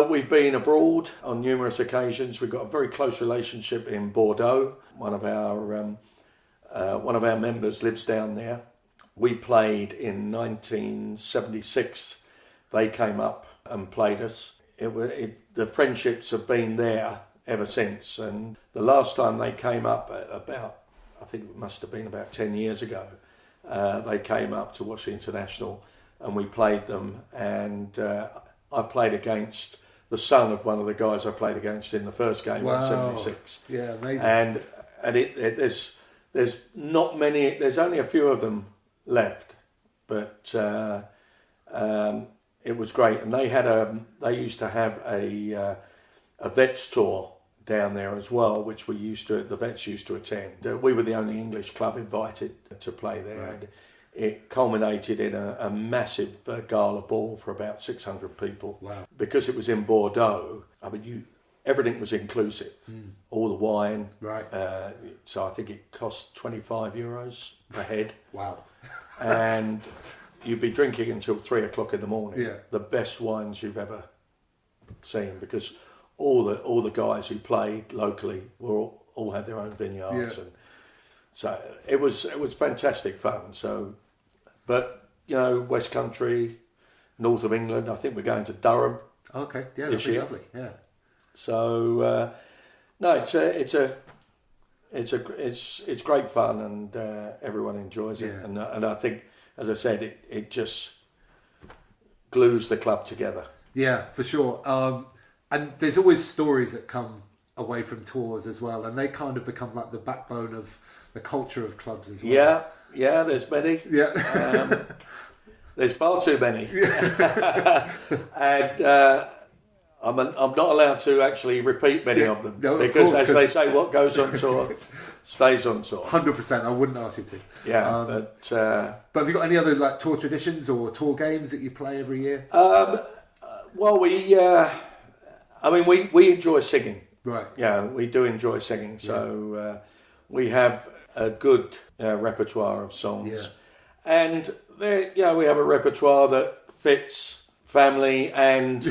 Speaker 1: We've been abroad on numerous occasions. We've got a very close relationship in Bordeaux. One of our members lives down there. We played in 1976. They came up and played us. The friendships have been there ever since. And the last time they came up, I think it must have been about 10 years ago. They came up to watch the international and we played them, and I played against the son of one of the guys I played against in the first game in '76.
Speaker 2: Yeah, amazing.
Speaker 1: And there's not many, there's only a few of them left, but it was great. And they used to have a vets tour down there as well, which the vets used to attend. We were the only English club invited to play there.
Speaker 2: Right.
Speaker 1: And it culminated in a massive gala ball for about 600 people.
Speaker 2: Wow.
Speaker 1: Because it was in Bordeaux, I mean, everything was inclusive. All the wine.
Speaker 2: Right.
Speaker 1: So I think it cost €25 per head.
Speaker 2: Wow.
Speaker 1: And you'd be drinking until 3 o'clock in the morning.
Speaker 2: Yeah.
Speaker 1: The best wines you've ever seen, because all the guys who played locally all had their own vineyards, and so it was fantastic fun. So, but West Country, north of England, I think we're going to Durham.
Speaker 2: Okay, yeah, that'd be lovely. Yeah.
Speaker 1: So no, it's great fun, and everyone enjoys it, and I think, as I said, it just glues the club together.
Speaker 2: Yeah, for sure. And there's always stories that come away from tours as well, and they kind of become like the backbone of the culture of clubs as well.
Speaker 1: Yeah, there's many.
Speaker 2: Yeah.
Speaker 1: There's far too many. And I'm not allowed to actually repeat many of them, because, as they say, what goes on tour stays on tour.
Speaker 2: 100%. I wouldn't ask you to.
Speaker 1: Yeah,
Speaker 2: but have you got any other like tour traditions or tour games that you play every year?
Speaker 1: Well, we enjoy singing.
Speaker 2: Right.
Speaker 1: Yeah, we do enjoy singing. So we have a good repertoire of songs.
Speaker 2: Yeah.
Speaker 1: And we have a repertoire that fits family and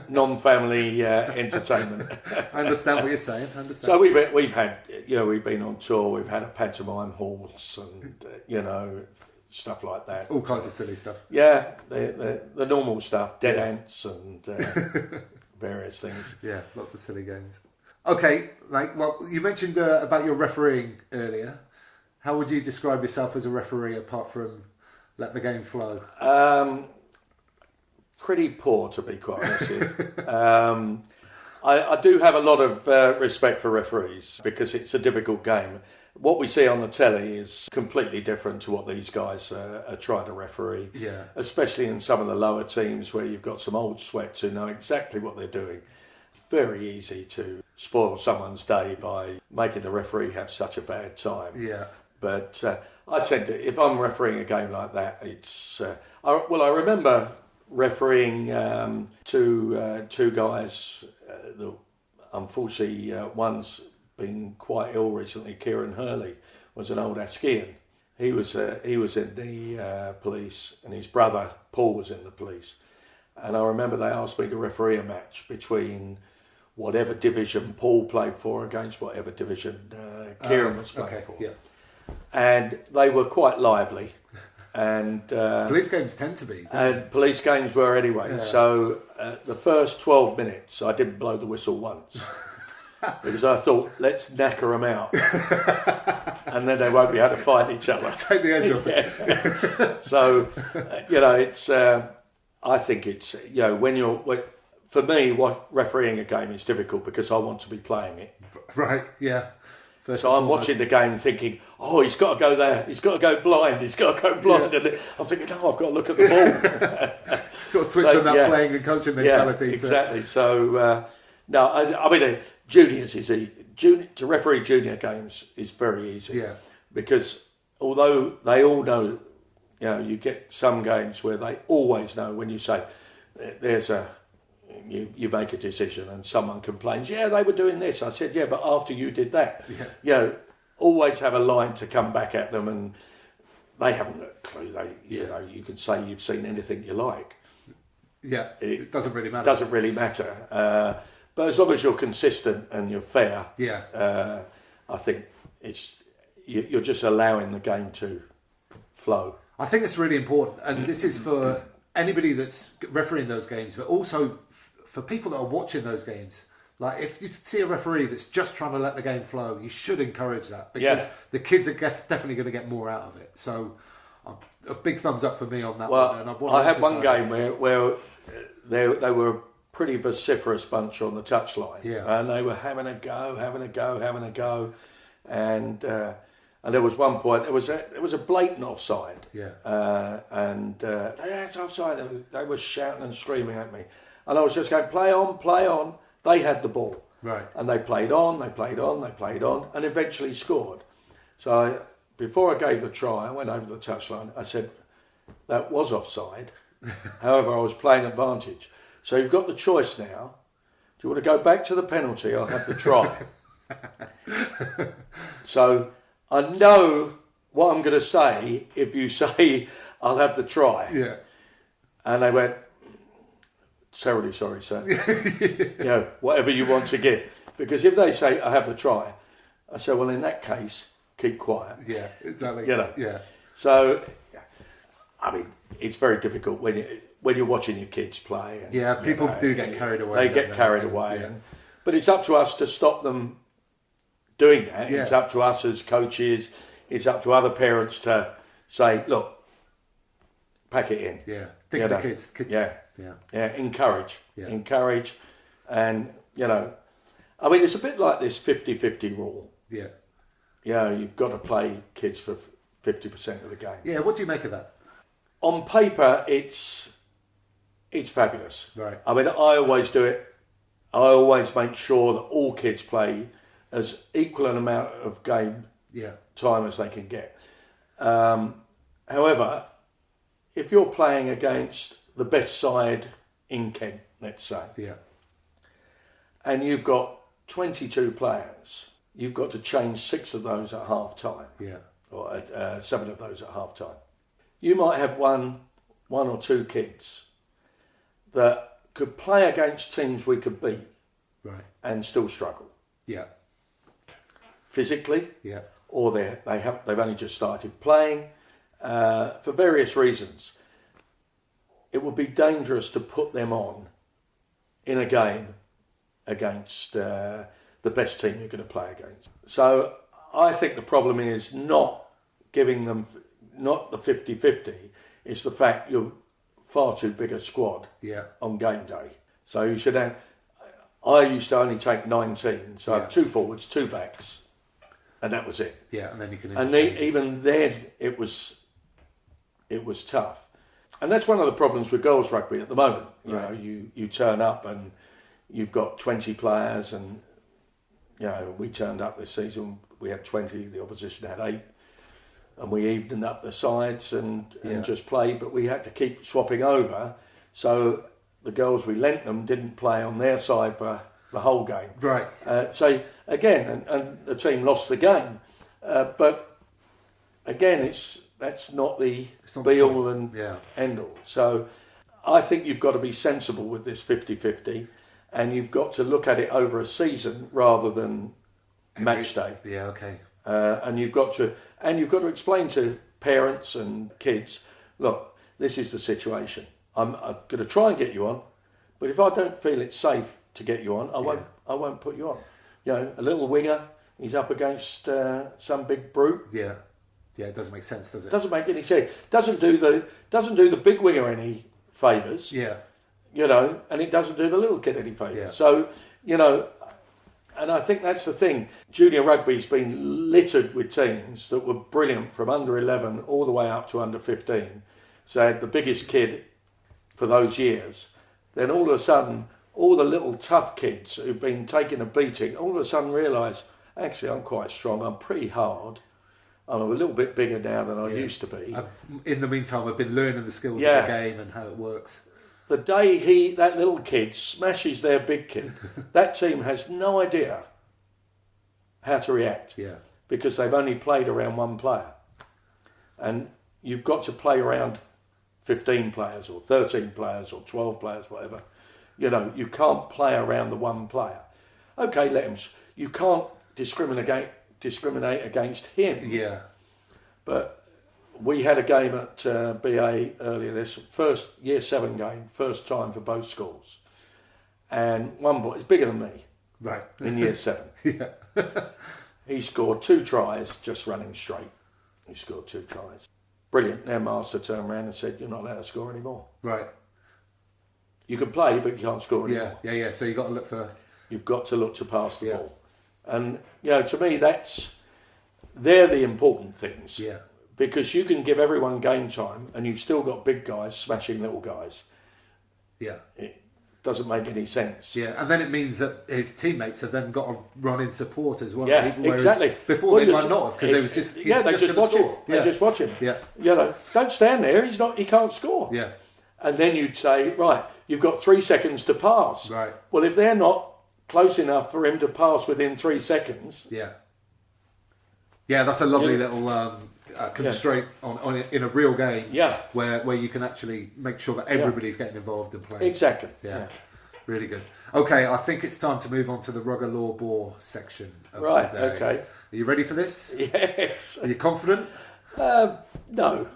Speaker 1: non-family entertainment.
Speaker 2: I understand what you're saying.
Speaker 1: So we've had, we've been on tour. We've had a pantomime horse and stuff like that.
Speaker 2: All kinds of silly stuff.
Speaker 1: Yeah, the normal stuff, dead ants and various things.
Speaker 2: Yeah, lots of silly games. Okay, you mentioned about your refereeing earlier. How would you describe yourself as a referee apart from let the game flow?
Speaker 1: Pretty poor, to be quite honest with you. I do have a lot of respect for referees because it's a difficult game. What we see on the telly is completely different to what these guys are trying to referee.
Speaker 2: Yeah.
Speaker 1: Especially in some of the lower teams where you've got some old sweats who know exactly what they're doing. Very easy to spoil someone's day by making the referee have such a bad time.
Speaker 2: Yeah.
Speaker 1: But I tend to, if I'm refereeing a game like that, it's... I remember refereeing two guys that unfortunately one's been quite ill recently. Kieran Hurley was an old Askian. He was in the police, and his brother Paul was in the police. And I remember they asked me to referee a match between whatever division Paul played for against whatever division Kieran was playing for.
Speaker 2: Yeah.
Speaker 1: And they were quite lively. And
Speaker 2: police games tend to be.
Speaker 1: And police games were anyway. Yeah. So the first 12 minutes, I didn't blow the whistle once. Because I thought, let's knacker them out. And then they won't be able to fight each other.
Speaker 2: Take the edge off it.
Speaker 1: So, it's... I think it's, for me, refereeing a game is difficult because I want to be playing it.
Speaker 2: Right, yeah.
Speaker 1: So I'm watching the game thinking, oh, he's got to go there. He's got to go blind. He's got to go blind. Yeah. And I'm thinking, no, I've got to look at the ball.
Speaker 2: Got to switch on that playing and coaching mentality.
Speaker 1: Yeah, exactly. So, no, I mean, juniors is easy. To referee junior games is very easy.
Speaker 2: Yeah.
Speaker 1: Because although they all know, you get some games where they always know when you say, you make a decision and someone complains, they were doing this. I said, but after you did that. Yeah. Always have a line to come back at them, and they haven't got a clue. You can say you've seen anything you like.
Speaker 2: Yeah, it doesn't really matter.
Speaker 1: Doesn't really matter. But as long as you're consistent and you're fair, I think you're just allowing the game to flow.
Speaker 2: I think it's really important, and this is for anybody that's refereeing those games, but also for people that are watching those games. Like, if you see a referee that's just trying to let the game flow, you should encourage that, because the kids are definitely going to get more out of it. So, a big thumbs up for me on that one. And
Speaker 1: I had one game where they were a pretty vociferous bunch on the touchline, and they were having a go, and there was one point it was a blatant offside, and it's offside. They were shouting and screaming at me, and I was just going, play on. They had the ball,
Speaker 2: right,
Speaker 1: and they played on, and eventually scored. So before I gave the try, I went over the touchline. I said, that was offside. However, I was playing advantage. So you've got the choice now. Do you want to go back to the penalty? I'll have the try. So I know what I'm going to say if you say I'll have the try.
Speaker 2: Yeah.
Speaker 1: And they went, terribly sorry, sir. Whatever you want to give. Because if they say I have the try, I say, well, in that case, keep quiet.
Speaker 2: Yeah, exactly. Yeah.
Speaker 1: So, I mean, it's very difficult when you're watching your kids play. And,
Speaker 2: people do get carried away.
Speaker 1: They get carried away. But it's up to us to stop them doing that. Yeah. It's up to us as coaches. It's up to other parents to say, look, pack it in.
Speaker 2: Yeah. Think of the kids.
Speaker 1: Encourage. And, I mean, it's a bit like this 50-50 rule.
Speaker 2: Yeah.
Speaker 1: You've got to play kids for 50% of the game.
Speaker 2: Yeah, what do you make of that?
Speaker 1: On paper, it's fabulous.
Speaker 2: Right.
Speaker 1: I mean, I always do it. I always make sure that all kids play as equal an amount of game time as they can get. However, if you're playing against the best side in Kent, let's say, and you've got 22 players, you've got to change 6 of those at half time, or 7 of those at half time. You might have one or two kids that could play against teams we could beat, and still struggle.
Speaker 2: Yeah.
Speaker 1: Physically, or they've only just started playing for various reasons. It would be dangerous to put them on in a game against the best team you're going to play against. So I think the problem is not giving them, not the 50-50, it's the fact you're far too big a squad on game day. So you should have, I used to only take 19, so I have 2 forwards, 2 backs, and that was it.
Speaker 2: Yeah, and then you can
Speaker 1: even then it was tough. And that's one of the problems with girls rugby at the moment. You turn up and you've got 20 players, and we turned up this season, we had 20, the opposition had 8, and we evened up the sides and just played, but we had to keep swapping over, so the girls we lent them didn't play on their side for the whole game.
Speaker 2: Right.
Speaker 1: So again, and the team lost the game, but again, that's not the be-all and end-all. So I think you've got to be sensible with this 50-50, and you've got to look at it over a season rather than match day.
Speaker 2: Yeah, okay.
Speaker 1: And you've got to explain to parents and kids, look, this is the situation. I'm going to try and get you on, but if I don't feel it's safe to get you on, I won't put you on. A little winger, he's up against some big brute.
Speaker 2: Yeah. Yeah, it doesn't make sense, does it?
Speaker 1: Doesn't make any sense. Doesn't do the big winger any favours.
Speaker 2: Yeah.
Speaker 1: And it doesn't do the little kid any favours. Yeah. So, And I think that's the thing. Junior rugby's been littered with teams that were brilliant from under 11 all the way up to under 15. So I had the biggest kid for those years. Then all of a sudden, all the little tough kids who've been taking a beating, all of a sudden realise, actually, I'm quite strong, I'm pretty hard. I'm a little bit bigger now than I used to be.
Speaker 2: In the meantime, I've been learning the skills of the game and how it works.
Speaker 1: The day that little kid smashes their big kid, that team has no idea how to react.
Speaker 2: Yeah.
Speaker 1: Because they've only played around one player. And you've got to play around 15 players or 13 players or 12 players, whatever. You know, you can't play around the one player. Okay, you can't discriminate against him.
Speaker 2: Yeah.
Speaker 1: But we had a game at BA earlier this first year 7 game, first time for both schools, and one boy is bigger than me,
Speaker 2: right,
Speaker 1: in year 7.
Speaker 2: Yeah.
Speaker 1: He scored 2 tries just running straight. He scored 2 tries. Brilliant. Their master turned around and said, "You're not allowed to score anymore.
Speaker 2: Right.
Speaker 1: You can play, but you can't score anymore."
Speaker 2: Yeah. So you've got to look for.
Speaker 1: You've got to look to pass the ball, and to me they're the important things.
Speaker 2: Yeah.
Speaker 1: Because you can give everyone game time and you've still got big guys smashing little guys.
Speaker 2: Yeah.
Speaker 1: It doesn't make any sense.
Speaker 2: Yeah, and then it means that his teammates have then got to run in support as well.
Speaker 1: Yeah, exactly.
Speaker 2: Before they might not have, because they was just
Speaker 1: they just watch him. They just watch him.
Speaker 2: Yeah.
Speaker 1: Don't stand there. He can't score.
Speaker 2: Yeah.
Speaker 1: And then you'd say, right, you've got 3 seconds to pass.
Speaker 2: Right.
Speaker 1: Well, if they're not close enough for him to pass within 3 seconds.
Speaker 2: Yeah. Yeah, that's a lovely little constraint on in a real game.
Speaker 1: Yeah.
Speaker 2: Where you can actually make sure that everybody's getting involved and playing.
Speaker 1: Exactly.
Speaker 2: Yeah. Really good. Okay, I think it's time to move on to the Rugger Law Bore section of the day.
Speaker 1: Okay.
Speaker 2: Are you ready for this?
Speaker 1: Yes.
Speaker 2: Are you confident?
Speaker 1: No.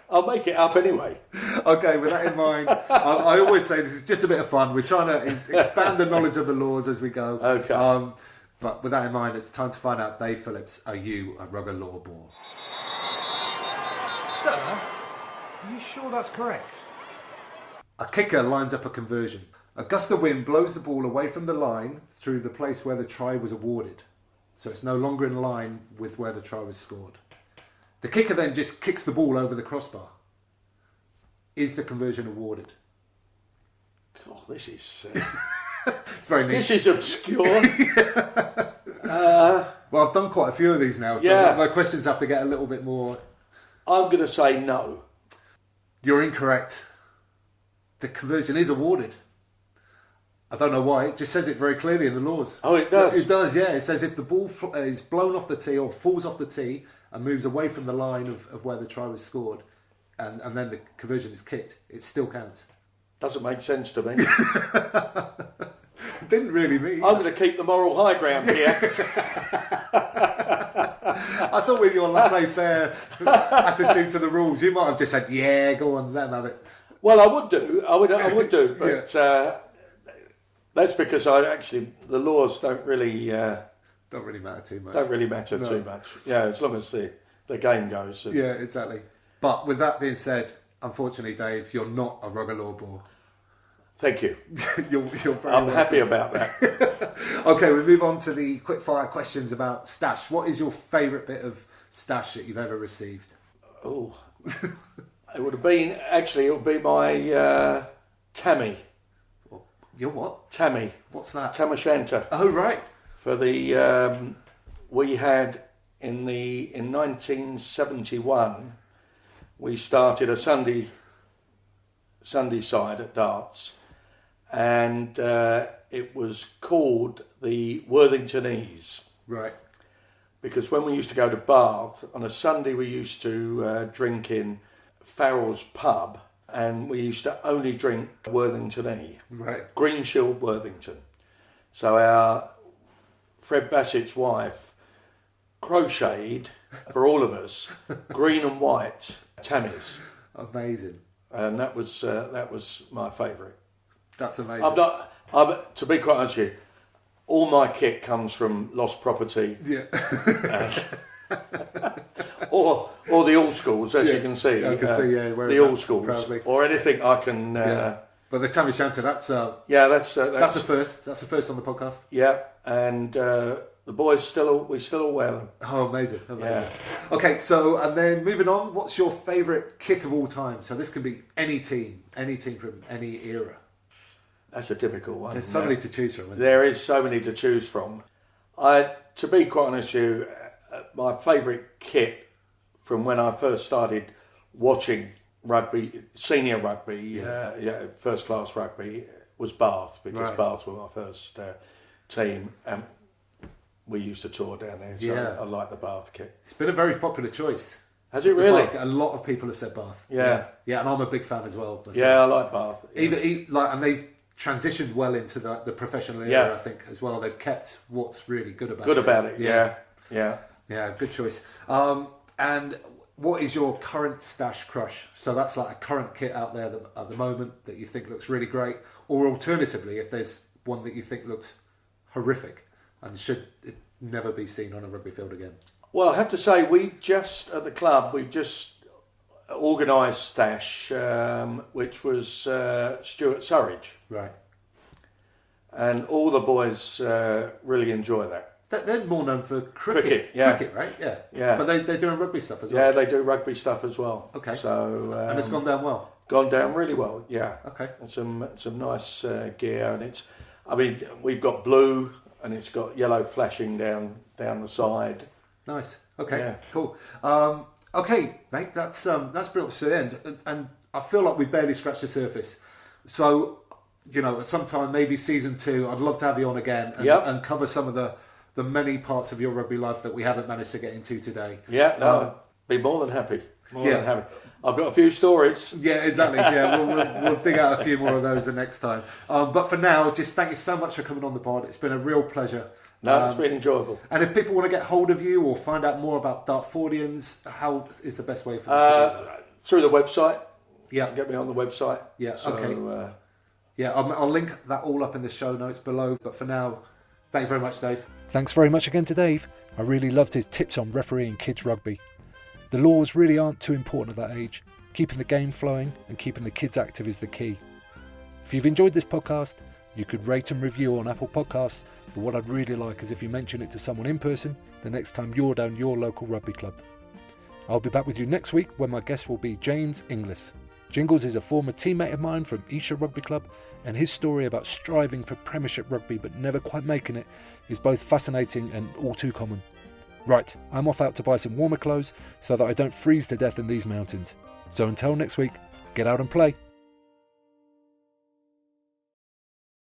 Speaker 1: I'll make it up anyway.
Speaker 2: Okay, with that in mind, I always say this is just a bit of fun. We're trying to expand the knowledge of the laws as we go.
Speaker 1: Okay.
Speaker 2: But with that in mind, it's time to find out, Dave Phillips, are you a Rugger Law Bore?
Speaker 3: Sir, are you sure that's correct?
Speaker 2: A kicker lines up a conversion. A gust of wind blows the ball away from the line through the place where the try was awarded. So it's no longer in line with where the try was scored. The kicker then just kicks the ball over the crossbar. Is the conversion awarded?
Speaker 1: God, this is...
Speaker 2: It's very neat.
Speaker 1: This is obscure.
Speaker 2: Well, I've done quite a few of these now, so my questions have to get a little bit more...
Speaker 1: I'm going to say no.
Speaker 2: You're incorrect. The conversion is awarded. I don't know why. It just says it very clearly in the laws.
Speaker 1: Oh, it does?
Speaker 2: It does, yeah. It says if the ball is blown off the tee or falls off the tee and moves away from the line of where the try was scored, and then the conversion is kicked, it still counts.
Speaker 1: Doesn't make sense to me.
Speaker 2: It didn't really mean.
Speaker 1: I'm going to keep the moral high ground here.
Speaker 2: I thought with your laissez-faire attitude to the rules, you might have just said, "Yeah, go on, let them have it."
Speaker 1: Well, I would do. I would do, but that's because the laws don't really
Speaker 2: matter too much.
Speaker 1: Don't really matter too much. Yeah, as long as the game goes.
Speaker 2: Yeah, exactly. But with that being said, unfortunately, Dave, you're not a Rugger Law Bore.
Speaker 1: Thank you.
Speaker 2: You're very
Speaker 1: I'm happy about that.
Speaker 2: Okay, we move on to the quick-fire questions about stash. What is your favourite bit of stash that you've ever received?
Speaker 1: Oh, it would be my Tammy.
Speaker 2: Your what?
Speaker 1: Tammy.
Speaker 2: What's that?
Speaker 1: Tam O'Shanter.
Speaker 2: Oh, right.
Speaker 1: For the we had in 1971, we started a Sunday side at darts, and it was called the Worthingtonese.
Speaker 2: Right.
Speaker 1: Because when we used to go to Bath on a Sunday, we used to drink in Farrell's pub, and we used to only drink Worthingtonese.
Speaker 2: Right.
Speaker 1: Green Shield Worthington. So our Fred Bassett's wife crocheted for all of us green and white tammies.
Speaker 2: Amazing.
Speaker 1: And that was my favourite.
Speaker 2: That's amazing.
Speaker 1: To be quite honest with you, all my kit comes from lost property.
Speaker 2: Yeah.
Speaker 1: or the all schools, as you can see.
Speaker 2: I can see,
Speaker 1: the all schools.
Speaker 2: Proudly.
Speaker 1: Or anything I can
Speaker 2: But the Tammy Shanter, that's a first. That's a first on the podcast.
Speaker 1: Yeah, and the boys we still all wear them.
Speaker 2: Oh, amazing.
Speaker 1: Yeah.
Speaker 2: Okay, so and then moving on, what's your favourite kit of all time? So this can be any team from any era.
Speaker 1: That's a difficult one.
Speaker 2: There's so many to choose from.
Speaker 1: There is so many to choose from. To be quite honest with you, my favourite kit from when I first started watching rugby, senior rugby, first class rugby, was Bath, because Bath were my first team, and we used to tour down there, so I like the Bath kit.
Speaker 2: It's been a very popular choice.
Speaker 1: Has it really?
Speaker 2: A lot of people have said Bath.
Speaker 1: Yeah,
Speaker 2: and I'm a big fan as well. Myself.
Speaker 1: Yeah, I like Bath.
Speaker 2: And they've transitioned well into the professional era, I think, as well. They've kept what's really good about it. Yeah, good choice. And what is your current stash crush? So that's like a current kit out there at the moment that you think looks really great, or alternatively, if there's one that you think looks horrific and should never be seen on a rugby field again.
Speaker 1: Well, I have to say, we've just organised stash, which was Stuart Surridge.
Speaker 2: Right.
Speaker 1: And all the boys really enjoy that.
Speaker 2: They're more known for cricket. Cricket, right? Yeah. But they're doing rugby stuff as well.
Speaker 1: Yeah, they do rugby stuff as well.
Speaker 2: Okay.
Speaker 1: So
Speaker 2: and it's gone down well.
Speaker 1: Gone down really well. Yeah.
Speaker 2: Okay.
Speaker 1: And some nice gear, and we've got blue and it's got yellow flashing down the side.
Speaker 2: Nice. Okay.
Speaker 1: Yeah.
Speaker 2: Cool. Okay, mate. That's brought us to the end, and I feel like we've barely scratched the surface. So, at some time, maybe season 2, I'd love to have you on again and cover some of the many parts of your rugby life that we haven't managed to get into today.
Speaker 1: Yeah, no, I'd be more than happy. More than happy. I've got a few stories.
Speaker 2: Yeah, exactly. Yeah, we'll dig out a few more of those the next time. But for now, just thank you so much for coming on the pod. It's been a real pleasure.
Speaker 1: No, it's been enjoyable. And
Speaker 2: if people want to get hold of you or find out more about Dartfordians, how is the best way for them to do that?
Speaker 1: Through the website.
Speaker 2: Yeah.
Speaker 1: Get me on the website.
Speaker 2: Yeah, okay. I'll link that all up in the show notes below. But for now, thank you very much, Dave.
Speaker 3: Thanks very much again to Dave. I really loved his tips on refereeing kids rugby. The laws really aren't too important at that age. Keeping the game flowing and keeping the kids active is the key. If you've enjoyed this podcast, you could rate and review on Apple Podcasts, but what I'd really like is if you mention it to someone in person the next time you're down your local rugby club. I'll be back with you next week when my guest will be James Inglis. Jingles is a former teammate of mine from Esher Rugby Club, and his story about striving for Premiership rugby but never quite making it is both fascinating and all too common. Right, I'm off out to buy some warmer clothes so that I don't freeze to death in these mountains. So until next week, get out and play.